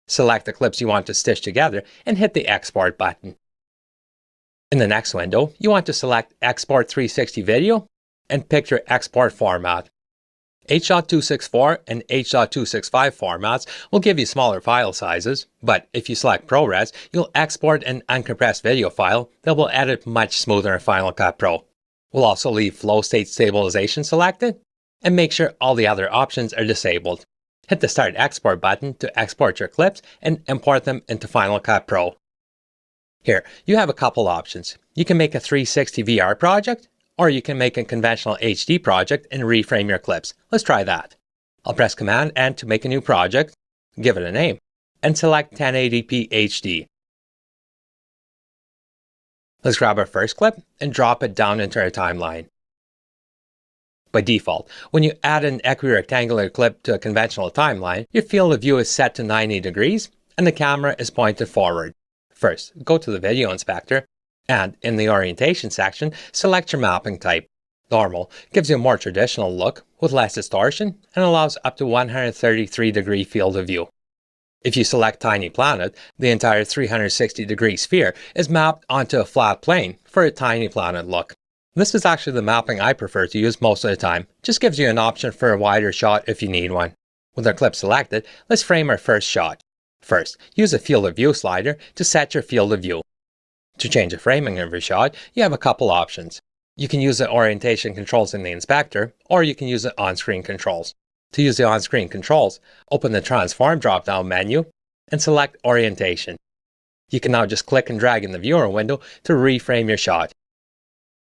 Select the clips you want to stitch together and hit the Export button. In the next window, you want to select Export 360 Video and pick your export format. H.264 and H.265 formats will give you smaller file sizes, but if you select ProRes, you'll export an uncompressed video file that will edit much smoother in Final Cut Pro. We'll also leave flow state stabilization selected, and make sure all the other options are disabled. Hit the Start Export button to export your clips and import them into Final Cut Pro. Here, you have a couple options. You can make a 360 VR project, or you can make a conventional HD project and reframe your clips. Let's try that. I'll press Command N to make a new project, give it a name, and select 1080p HD. Let's grab our first clip and drop it down into our timeline. By default, when you add an equirectangular clip to a conventional timeline, your field of view is set to 90 degrees and the camera is pointed forward. First, go to the video inspector, and in the orientation section, select your mapping type. Normal gives you a more traditional look with less distortion and allows up to 133-degree field of view. If you select Tiny Planet, the entire 360-degree sphere is mapped onto a flat plane for a Tiny Planet look. This is actually the mapping I prefer to use most of the time. Just gives you an option for a wider shot if you need one. With our clip selected, let's frame our first shot. First, use a field of view slider to set your field of view. To change the framing of your shot, you have a couple options. You can use the orientation controls in the inspector, or you can use the on-screen controls. To use the on-screen controls, open the Transform drop-down menu and select Orientation. You can now just click and drag in the viewer window to reframe your shot.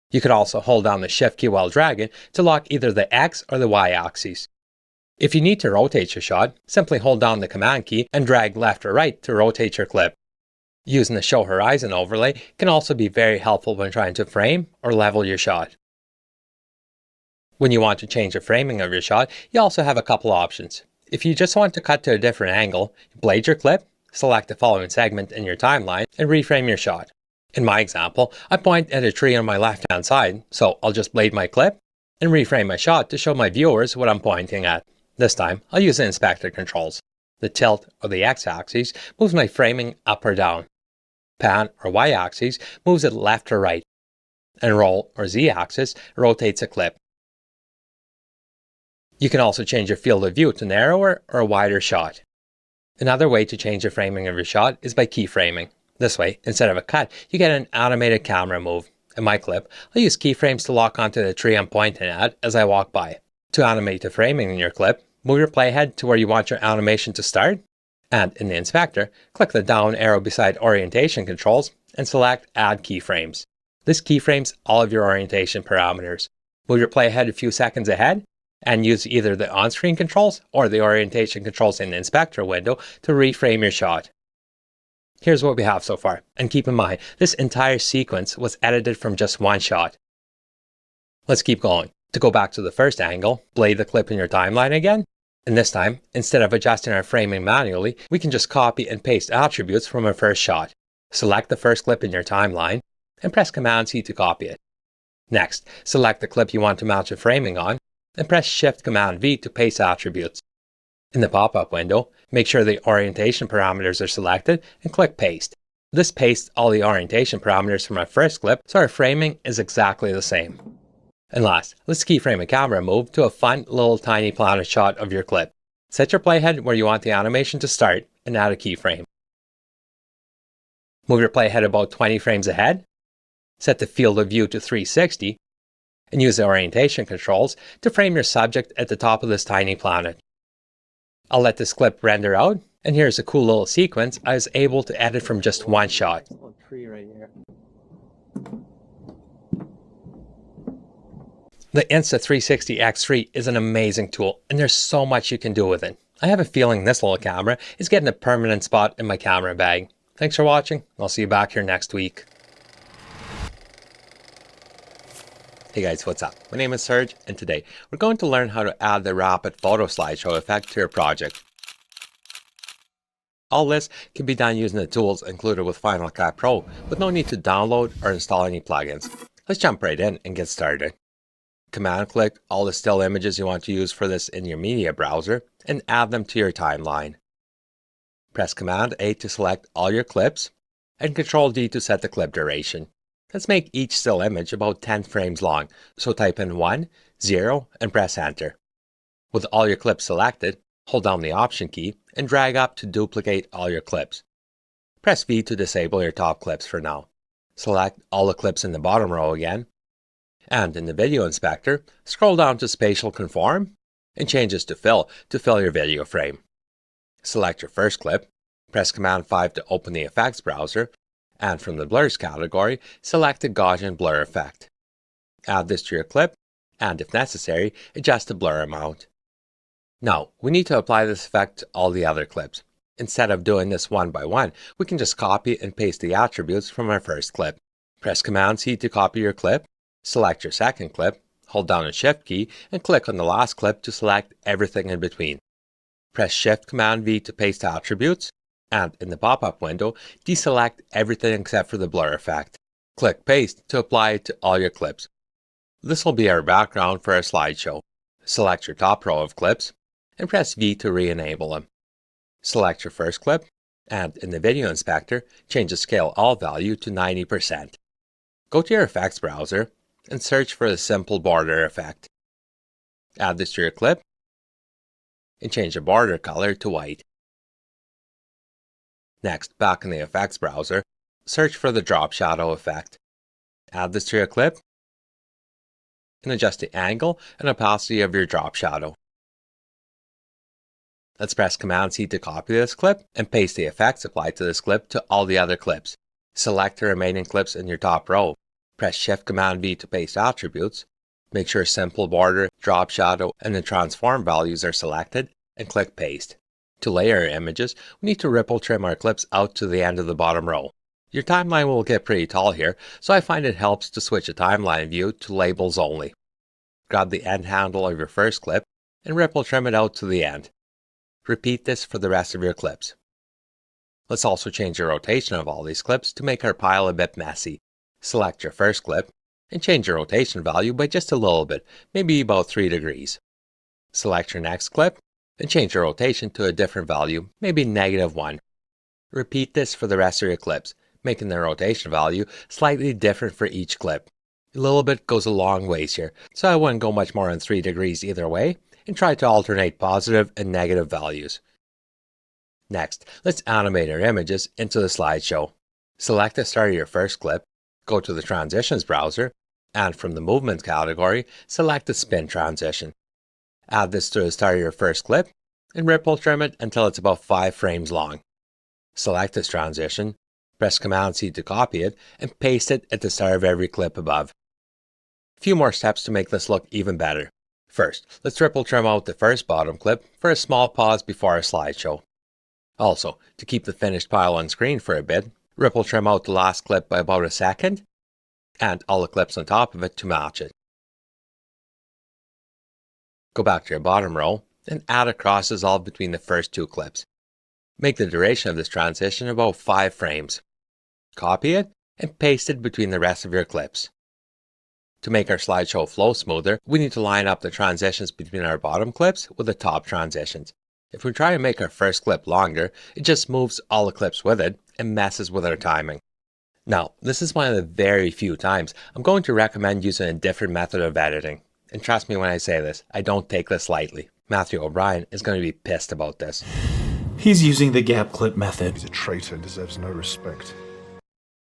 You could also hold down the Shift key while dragging to lock either the X or the Y axes. If you need to rotate your shot, simply hold down the Command key and drag left or right to rotate your clip. Using the Show Horizon overlay can also be very helpful when trying to frame or level your shot. When you want to change the framing of your shot, you also have a couple options. If you just want to cut to a different angle, blade your clip, select the following segment in your timeline, and reframe your shot. In my example, I point at a tree on my left-hand side, so I'll just blade my clip and reframe my shot to show my viewers what I'm pointing at. This time, I'll use the inspector controls. The tilt or the X-axis moves my framing up or down. Pan or Y-axis moves it left or right. And roll or Z-axis rotates a clip. You can also change your field of view to narrower or a wider shot. Another way to change the framing of your shot is by keyframing. This way, instead of a cut, you get an animated camera move. In my clip, I'll use keyframes to lock onto the tree I'm pointing at as I walk by. To animate the framing in your clip, move your playhead to where you want your animation to start, and in the inspector, click the down arrow beside Orientation Controls and select Add Keyframes. This keyframes all of your orientation parameters. Move your playhead a few seconds ahead, and use either the on-screen controls or the orientation controls in the inspector window to reframe your shot. Here's what we have so far, and keep in mind, this entire sequence was edited from just one shot. Let's keep going. To go back to the first angle, blade the clip in your timeline again, and this time, instead of adjusting our framing manually, we can just copy and paste attributes from our first shot. Select the first clip in your timeline, and press Command-C to copy it. Next, select the clip you want to mount your framing on, and press Shift-Command-V to paste attributes. In the pop-up window, make sure the orientation parameters are selected and click Paste. This pastes all the orientation parameters from our first clip, so our framing is exactly the same. And last, let's keyframe a camera move to a fun little tiny planet shot of your clip. Set your playhead where you want the animation to start and add a keyframe. Move your playhead about 20 frames ahead. Set the field of view to 360 and use the orientation controls to frame your subject at the top of this tiny planet. I'll let this clip render out, and here's a cool little sequence I was able to edit from just one shot. The Insta360 X3 is an amazing tool, and there's so much you can do with it. I have a feeling this little camera is getting a permanent spot in my camera bag. Thanks for watching. I'll see you back here next week. Hey guys, what's up? My name is Serge, and today we're going to learn how to add the rapid photo slideshow effect to your project. All this can be done using the tools included with Final Cut Pro, with no need to download or install any plugins. Let's jump right in and get started. Command click all the still images you want to use for this in your media browser and add them to your timeline. Press Command A to select all your clips and Control D to set the clip duration. Let's make each still image about 10 frames long, so type in 1, 0 and press Enter. With all your clips selected, hold down the Option key and drag up to duplicate all your clips. Press V to disable your top clips for now. Select all the clips in the bottom row again, and in the Video Inspector, scroll down to Spatial Conform and change this to fill your video frame. Select your first clip, press Command 5 to open the Effects browser, and from the Blurs category, select the Gaussian Blur effect. Add this to your clip, and if necessary, adjust the blur amount. Now, we need to apply this effect to all the other clips. Instead of doing this one by one, we can just copy and paste the attributes from our first clip. Press Command-C to copy your clip, select your second clip, hold down the Shift key, and click on the last clip to select everything in between. Press Shift-Command-V to paste attributes, and in the pop-up window, deselect everything except for the blur effect. Click Paste to apply it to all your clips. This will be our background for our slideshow. Select your top row of clips, and press V to re-enable them. Select your first clip, and in the Video Inspector, change the Scale All value to 90%. Go to your Effects browser, and search for the Simple Border effect. Add this to your clip, and change the border color to white. Next, back in the Effects browser, search for the Drop Shadow effect. Add this to your clip, and adjust the angle and opacity of your drop shadow. Let's press Command C to copy this clip and paste the effects applied to this clip to all the other clips. Select the remaining clips in your top row. Press Shift Command V to paste attributes. Make sure Simple Border, Drop Shadow, and the Transform values are selected, and click Paste. To layer our images, we need to ripple trim our clips out to the end of the bottom row. Your timeline will get pretty tall here, so I find it helps to switch a timeline view to labels only. Grab the end handle of your first clip and ripple trim it out to the end. Repeat this for the rest of your clips. Let's also change the rotation of all these clips to make our pile a bit messy. Select your first clip and change your rotation value by just a little bit, maybe about 3 degrees. Select your next clip and change your rotation to a different value, maybe -1. Repeat this for the rest of your clips, making the rotation value slightly different for each clip. A little bit goes a long ways here, so I wouldn't go much more than 3 degrees either way, and try to alternate positive and negative values. Next, let's animate our images into the slideshow. Select the start of your first clip, go to the Transitions browser, and from the Movement category, select the Spin transition. Add this to the start of your first clip, and ripple trim it until it's about 5 frames long. Select this transition, press Command C to copy it, and paste it at the start of every clip above. A few more steps to make this look even better. First, let's ripple trim out the first bottom clip for a small pause before our slideshow. Also, to keep the finished pile on screen for a bit, ripple trim out the last clip by about a second, and all the clips on top of it to match it. Go back to your bottom row and add a cross dissolve between the first 2 clips. Make the duration of this transition about 5 frames. Copy it and paste it between the rest of your clips. To make our slideshow flow smoother, we need to line up the transitions between our bottom clips with the top transitions. If we try to make our first clip longer, it just moves all the clips with it and messes with our timing. Now, this is one of the very few times I'm going to recommend using a different method of editing. And trust me when I say this, I don't take this lightly. Matthew O'Brien is going to be pissed about this. He's using the gap clip method. He's a traitor and deserves no respect.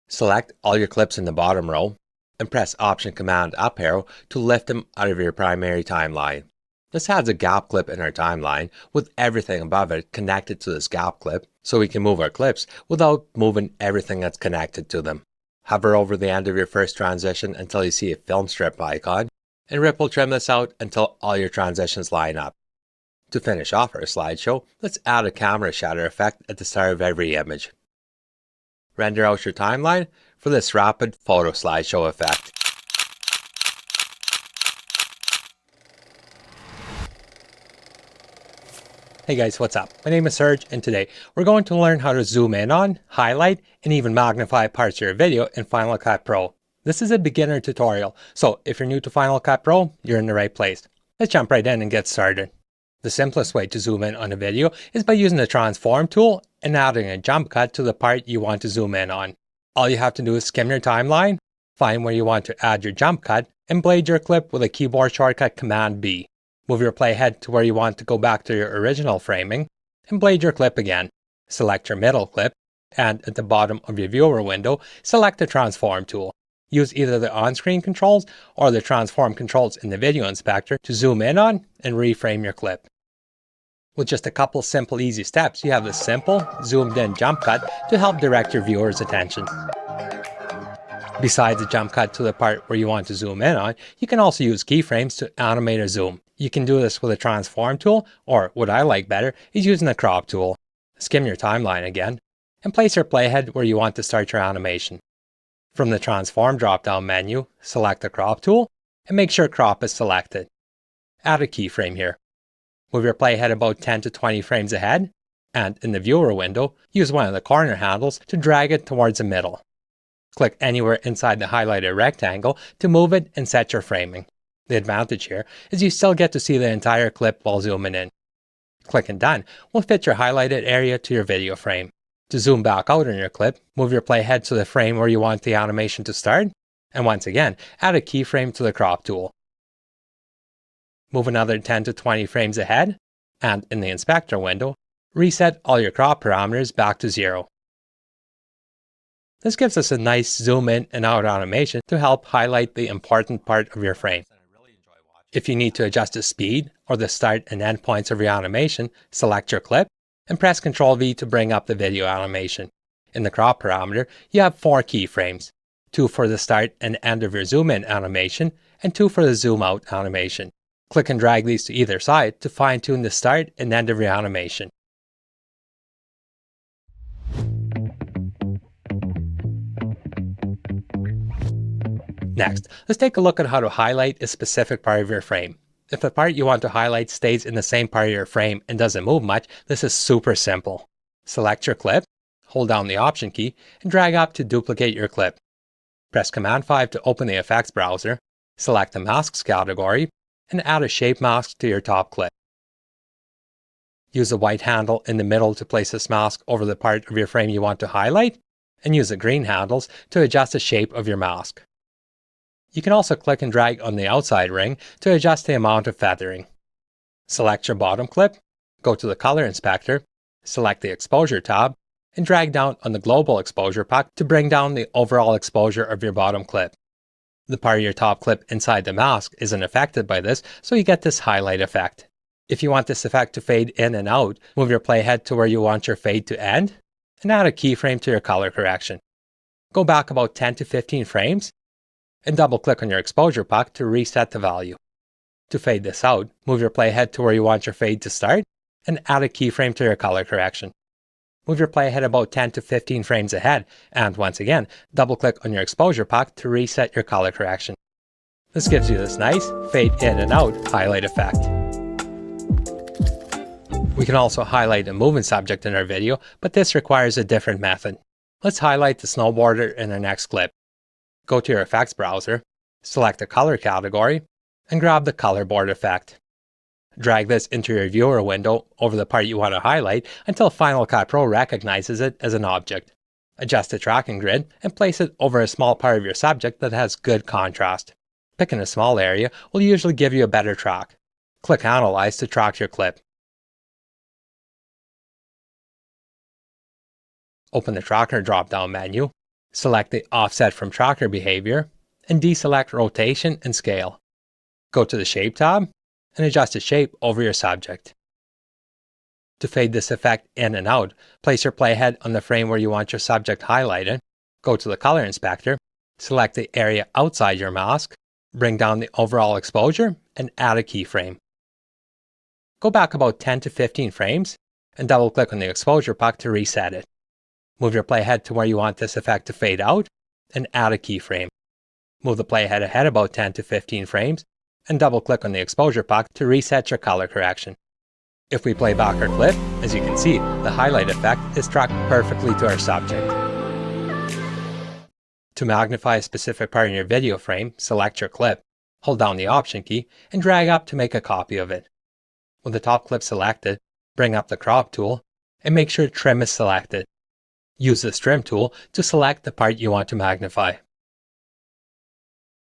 Select all your clips in the bottom row and press Option Command up arrow to lift them out of your primary timeline. This adds a gap clip in our timeline with everything above it connected to this gap clip, so we can move our clips without moving everything that's connected to them. Hover over the end of your first transition until you see a film strip icon, and ripple trim this out until all your transitions line up. To finish off our slideshow, let's add a camera shutter effect at the start of every image. Render out your timeline for this rapid photo slideshow effect. Hey guys, what's up? My name is Serge, and today we're going to learn how to zoom in on, highlight, and even magnify parts of your video in Final Cut Pro. This is a beginner tutorial, so if you're new to Final Cut Pro, you're in the right place. Let's jump right in and get started. The simplest way to zoom in on a video is by using the Transform tool and adding a jump cut to the part you want to zoom in on. All you have to do is skim your timeline, find where you want to add your jump cut, and blade your clip with a keyboard shortcut Command B. Move your playhead to where you want to go back to your original framing, and blade your clip again. Select your middle clip, and at the bottom of your viewer window, select the Transform tool. Use either the on-screen controls or the transform controls in the video inspector to zoom in on and reframe your clip. With just a couple simple easy steps, you have this simple, zoomed in jump cut to help direct your viewer's attention. Besides the jump cut to the part where you want to zoom in on, you can also use keyframes to animate a zoom. You can do this with a transform tool, or what I like better is using the crop tool. Skim your timeline again, and place your playhead where you want to start your animation. From the Transform drop-down menu, select the Crop tool, and make sure Crop is selected. Add a keyframe here. Move your playhead about 10 to 20 frames ahead, and in the viewer window, use one of the corner handles to drag it towards the middle. Click anywhere inside the highlighted rectangle to move it and set your framing. The advantage here is you still get to see the entire clip while zooming in. Clicking Done will fit your highlighted area to your video frame. To zoom back out on your clip, move your playhead to the frame where you want the animation to start, and once again, add a keyframe to the Crop tool. Move another 10 to 20 frames ahead, and in the inspector window, reset all your crop parameters back to 0. This gives us a nice zoom in and out animation to help highlight the important part of your frame. If you need to adjust the speed or the start and end points of your animation, select your clip and press Ctrl V to bring up the video animation. In the crop parameter, you have 4 keyframes, 2 for the start and end of your zoom in animation and 2 for the zoom out animation. Click and drag these to either side to fine tune the start and end of your animation. Next, let's take a look at how to highlight a specific part of your frame. If the part you want to highlight stays in the same part of your frame and doesn't move much, this is super simple. Select your clip, hold down the Option key, and drag up to duplicate your clip. Press Command 5 to open the effects browser, select the Masks category, and add a shape mask to your top clip. Use the white handle in the middle to place this mask over the part of your frame you want to highlight, and use the green handles to adjust the shape of your mask. You can also click and drag on the outside ring to adjust the amount of feathering. Select your bottom clip, go to the Color Inspector, select the Exposure tab, and drag down on the Global Exposure pack to bring down the overall exposure of your bottom clip. The part of your top clip inside the mask isn't affected by this, so you get this highlight effect. If you want this effect to fade in and out, move your playhead to where you want your fade to end, and add a keyframe to your color correction. Go back about 10 to 15 frames, and double-click on your exposure pack to reset the value. To fade this out, move your playhead to where you want your fade to start, and add a keyframe to your color correction. Move your playhead about 10 to 15 frames ahead, and once again, double-click on your exposure pack to reset your color correction. This gives you this nice fade in and out highlight effect. We can also highlight a moving subject in our video, but this requires a different method. Let's highlight the snowboarder in our next clip. Go to your effects browser, select the color category, and grab the color board effect. Drag this into your viewer window over the part you want to highlight until Final Cut Pro recognizes it as an object. Adjust the tracking grid and place it over a small part of your subject that has good contrast. Picking a small area will usually give you a better track. Click Analyze to track your clip. Open the Tracker drop-down menu, select the Offset from Tracker behavior, and deselect Rotation and Scale. Go to the Shape tab, and adjust the shape over your subject. To fade this effect in and out, place your playhead on the frame where you want your subject highlighted, go to the Color Inspector, select the area outside your mask, bring down the overall exposure, and add a keyframe. Go back about 10 to 15 frames, and double-click on the exposure pack to reset it. Move your playhead to where you want this effect to fade out, and add a keyframe. Move the playhead ahead about 10 to 15 frames, and double-click on the exposure pack to reset your color correction. If we play back our clip, as you can see, the highlight effect is tracked perfectly to our subject. To magnify a specific part in your video frame, select your clip, hold down the Option key, and drag up to make a copy of it. With the top clip selected, bring up the Crop tool, and make sure Trim is selected. Use the Trim tool to select the part you want to magnify.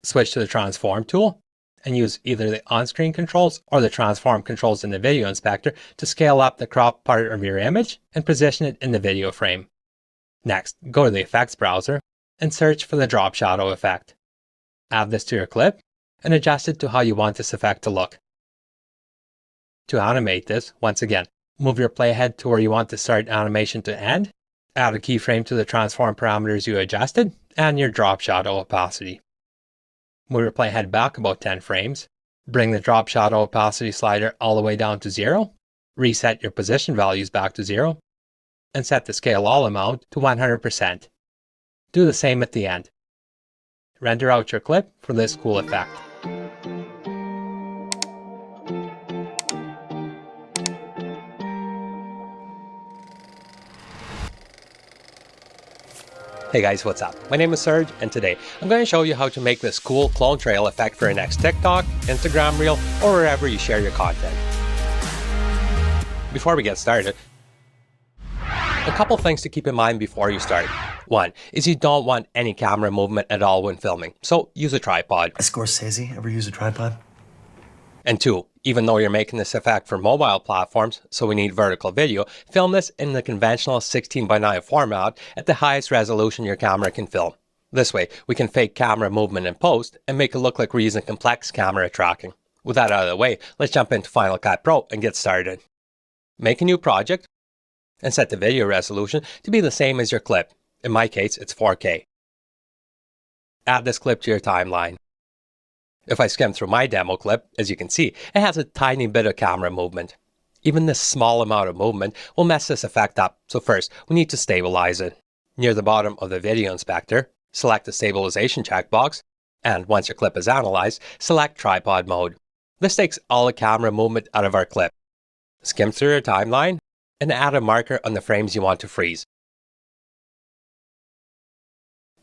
Switch to the Transform tool, and use either the on-screen controls or the transform controls in the video inspector to scale up the crop part of your image and position it in the video frame. Next, go to the effects browser and search for the drop shadow effect. Add this to your clip and adjust it to how you want this effect to look. To animate this, once again, move your playhead to where you want the start animation to end, add a keyframe to the transform parameters you adjusted, and your drop shadow opacity. Move your playhead back about 10 frames, bring the drop shadow opacity slider all the way down to 0, reset your position values back to 0, and set the scale all amount to 100%. Do the same at the end. Render out your clip for this cool effect. Hey guys, what's up? My name is Serge, and today I'm going to show you how to make this cool clone trail effect for your next TikTok, Instagram reel, or wherever you share your content. Before we get started, a couple things to keep in mind before you start. One is you don't want any camera movement at all when filming, so use a tripod. Scorsese ever use a tripod? And two, even though you're making this effect for mobile platforms, so we need vertical video, film this in the conventional 16:9 format at the highest resolution your camera can film. This way, we can fake camera movement in post and make it look like we're using complex camera tracking. With that out of the way, let's jump into Final Cut Pro and get started. Make a new project and set the video resolution to be the same as your clip. In my case, it's 4K. Add this clip to your timeline. If I skim through my demo clip, as you can see, it has a tiny bit of camera movement. Even this small amount of movement will mess this effect up, so first we need to stabilize it. Near the bottom of the video inspector, select the stabilization checkbox, and once your clip is analyzed, select tripod mode. This takes all the camera movement out of our clip. Skim through your timeline and add a marker on the frames you want to freeze.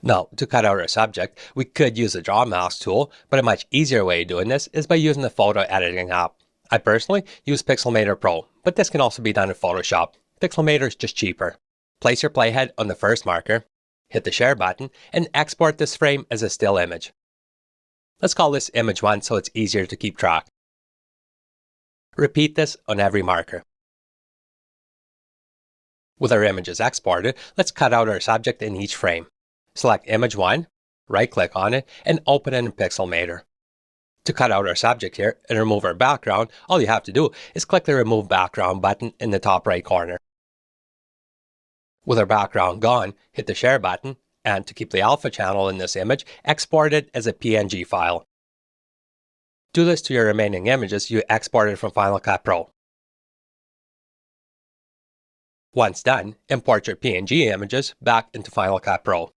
Now, to cut out our subject, we could use the draw mask tool, but a much easier way of doing this is by using the photo editing app. I personally use Pixelmator Pro, but this can also be done in Photoshop. Pixelmator is just cheaper. Place your playhead on the first marker, hit the share button, and export this frame as a still image. Let's call this image 1 so it's easier to keep track. Repeat this on every marker. With our images exported, let's cut out our subject in each frame. Select image 1, right-click on it, and open it in Pixelmator. To cut out our subject here and remove our background, all you have to do is click the Remove Background button in the top right corner. With our background gone, hit the Share button, and to keep the alpha channel in this image, export it as a PNG file. Do this to your remaining images you exported from Final Cut Pro. Once done, import your PNG images back into Final Cut Pro.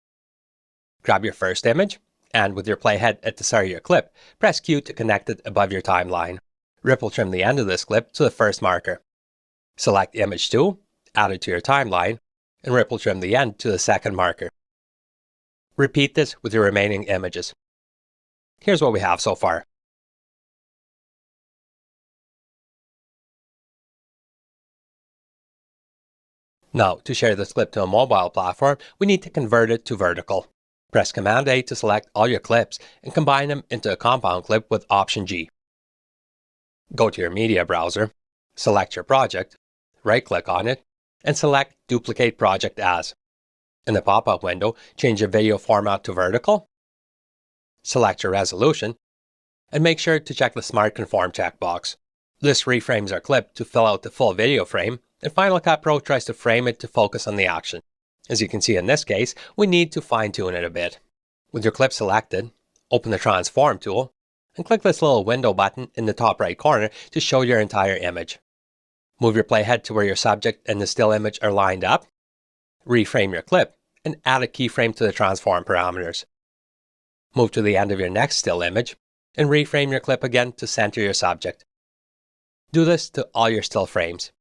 Grab your first image, and with your playhead at the start of your clip, press Q to connect it above your timeline. Ripple trim the end of this clip to the first marker. Select image 2, add it to your timeline, and ripple trim the end to the second marker. Repeat this with your remaining images. Here's what we have so far. Now, to share this clip to a mobile platform, we need to convert it to vertical. Press Command A to select all your clips and combine them into a compound clip with Option G. Go to your media browser, select your project, right-click on it, and select Duplicate Project As. In the pop-up window, change your video format to vertical, select your resolution, and make sure to check the Smart Conform checkbox. This reframes our clip to fill out the full video frame, and Final Cut Pro tries to frame it to focus on the action. As you can see in this case, we need to fine-tune it a bit. With your clip selected, open the Transform tool, and click this little window button in the top right corner to show your entire image. Move your playhead to where your subject and the still image are lined up, reframe your clip, and add a keyframe to the transform parameters. Move to the end of your next still image, and reframe your clip again to center your subject. Do this to all your still frames.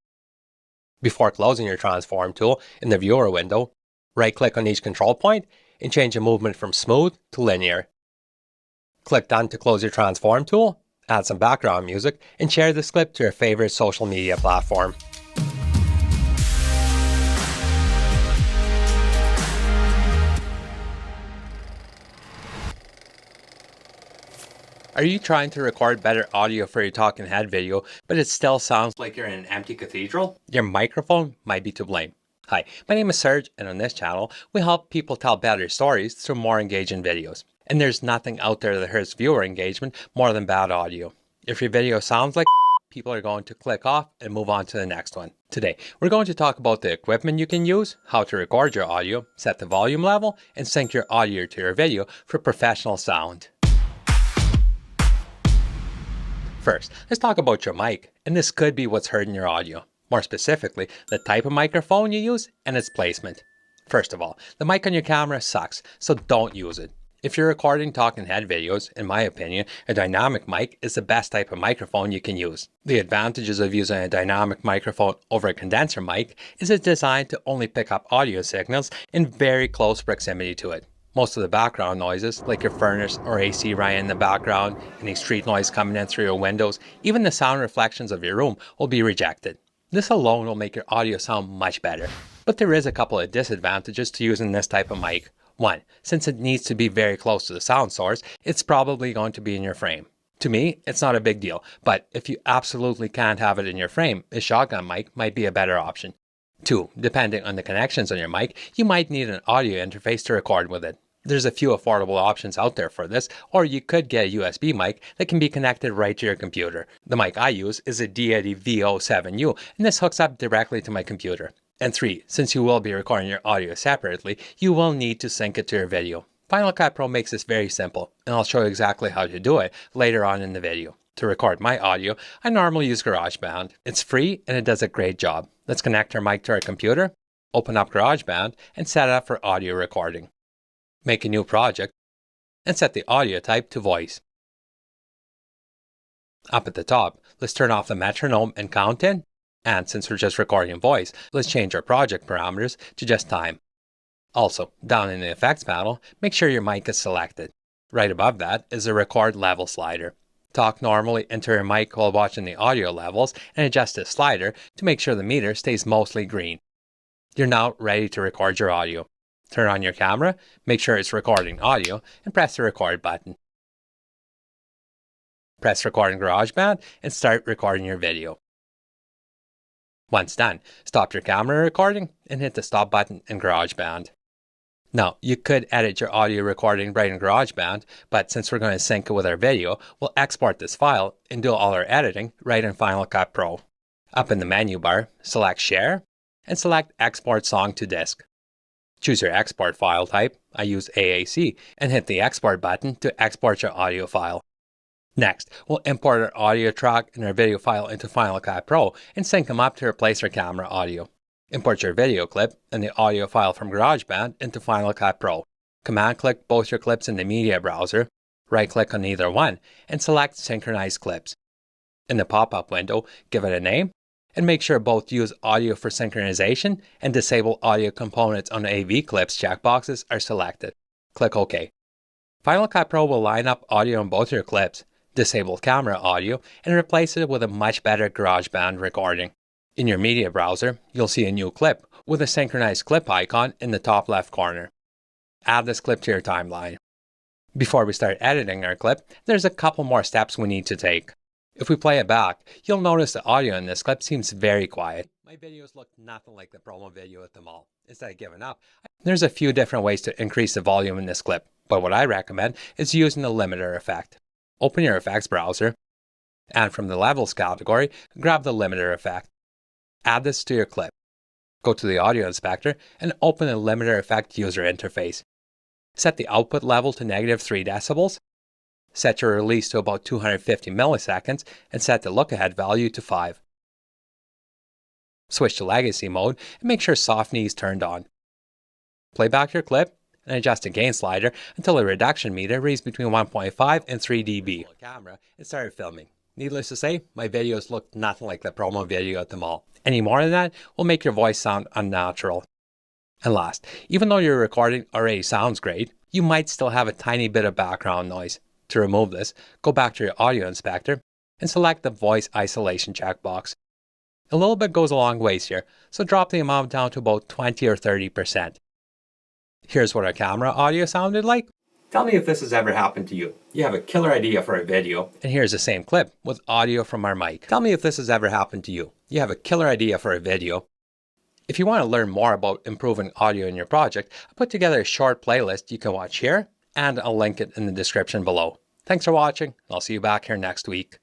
Before closing your transform tool in the viewer window, right-click on each control point and change the movement from smooth to linear. Click Done to close your transform tool, add some background music, and share this clip to your favorite social media platform. Are you trying to record better audio for your talking head video, but it still sounds like you're in an empty cathedral? Your microphone might be to blame. Hi, my name is Serge, and on this channel, we help people tell better stories through more engaging videos. And there's nothing out there that hurts viewer engagement more than bad audio. If your video sounds like people are going to click off and move on to the next one. Today, we're going to talk about the equipment you can use, how to record your audio, set the volume level, and sync your audio to your video for professional sound. First, let's talk about your mic, and this could be what's hurting your audio. More specifically, the type of microphone you use and its placement. First of all, the mic on your camera sucks, so don't use it. If you're recording talking head videos, in my opinion, a dynamic mic is the best type of microphone you can use. The advantages of using a dynamic microphone over a condenser mic is it's designed to only pick up audio signals in very close proximity to it. Most of the background noises, like your furnace or AC running in the background, any street noise coming in through your windows, even the sound reflections of your room will be rejected. This alone will make your audio sound much better. But there is a couple of disadvantages to using this type of mic. One, since it needs to be very close to the sound source, it's probably going to be in your frame. To me, it's not a big deal, but if you absolutely can't have it in your frame, a shotgun mic might be a better option. 2, depending on the connections on your mic, you might need an audio interface to record with it. There's a few affordable options out there for this, or you could get a USB mic that can be connected right to your computer. The mic I use is a D80 VO7U, and this hooks up directly to my computer. And 3, since you will be recording your audio separately, you will need to sync it to your video. Final Cut Pro makes this very simple, and I'll show you exactly how to do it later on in the video. To record my audio, I normally use GarageBand. It's free and it does a great job. Let's connect our mic to our computer, open up GarageBand, and set it up for audio recording. Make a new project, and set the audio type to voice. Up at the top, let's turn off the metronome and count in, and since we're just recording voice, let's change our project parameters to just time. Also, down in the effects panel, make sure your mic is selected. Right above that is the record level slider. Talk normally into your mic while watching the audio levels and adjust this slider to make sure the meter stays mostly green. You're now ready to record your audio. Turn on your camera, make sure it's recording audio, and press the record button. Press record in GarageBand and start recording your video. Once done, stop your camera recording and hit the stop button in GarageBand. Now, you could edit your audio recording right in GarageBand, but since we're going to sync it with our video, we'll export this file and do all our editing right in Final Cut Pro. Up in the menu bar, select Share and select Export Song to Disk. Choose your export file type, I use AAC, and hit the export button to export your audio file. Next, we'll import our audio track and our video file into Final Cut Pro and sync them up to replace our camera audio. Import your video clip and the audio file from GarageBand into Final Cut Pro. Command-click both your clips in the media browser, right-click on either one, and select Synchronize Clips. In the pop-up window, give it a name, and make sure both use audio for synchronization and disable audio components on the AV clips checkboxes are selected. Click OK. Final Cut Pro will line up audio on both your clips, disable camera audio, and replace it with a much better GarageBand recording. In your media browser, you'll see a new clip with a synchronized clip icon in the top left corner. Add this clip to your timeline. Before we start editing our clip, there's a couple more steps we need to take. If we play it back, you'll notice the audio in this clip seems very quiet. My videos look nothing like the promo video at the mall. Instead of giving up, there's a few different ways to increase the volume in this clip, but what I recommend is using the limiter effect. Open your effects browser, and from the levels category, grab the limiter effect. Add this to your clip. Go to the audio inspector and open the limiter effect user interface. Set the output level to -3 decibels. Set your release to about 250 milliseconds and set the look-ahead value to 5. Switch to legacy mode and make sure soft knee is turned on. Play back your clip and adjust the gain slider until the reduction meter reads between 1.5 and 3 dB. Camera and started filming. Needless to say, my videos look nothing like the promo video at the mall. Any more than that will make your voice sound unnatural. And last, even though your recording already sounds great, you might still have a tiny bit of background noise. To remove this, go back to your audio inspector and select the voice isolation checkbox. A little bit goes a long ways here, so drop the amount down to about 20 or 30%. Here's what our camera audio sounded like. Tell me if this has ever happened to you. You have a killer idea for a video, and here's the same clip with audio from our mic. Tell me if this has ever happened to you. You have a killer idea for a video. If you want to learn more about improving audio in your project, I put together a short playlist you can watch here, and I'll link it in the description below. Thanks for watching. I'll see you back here next week.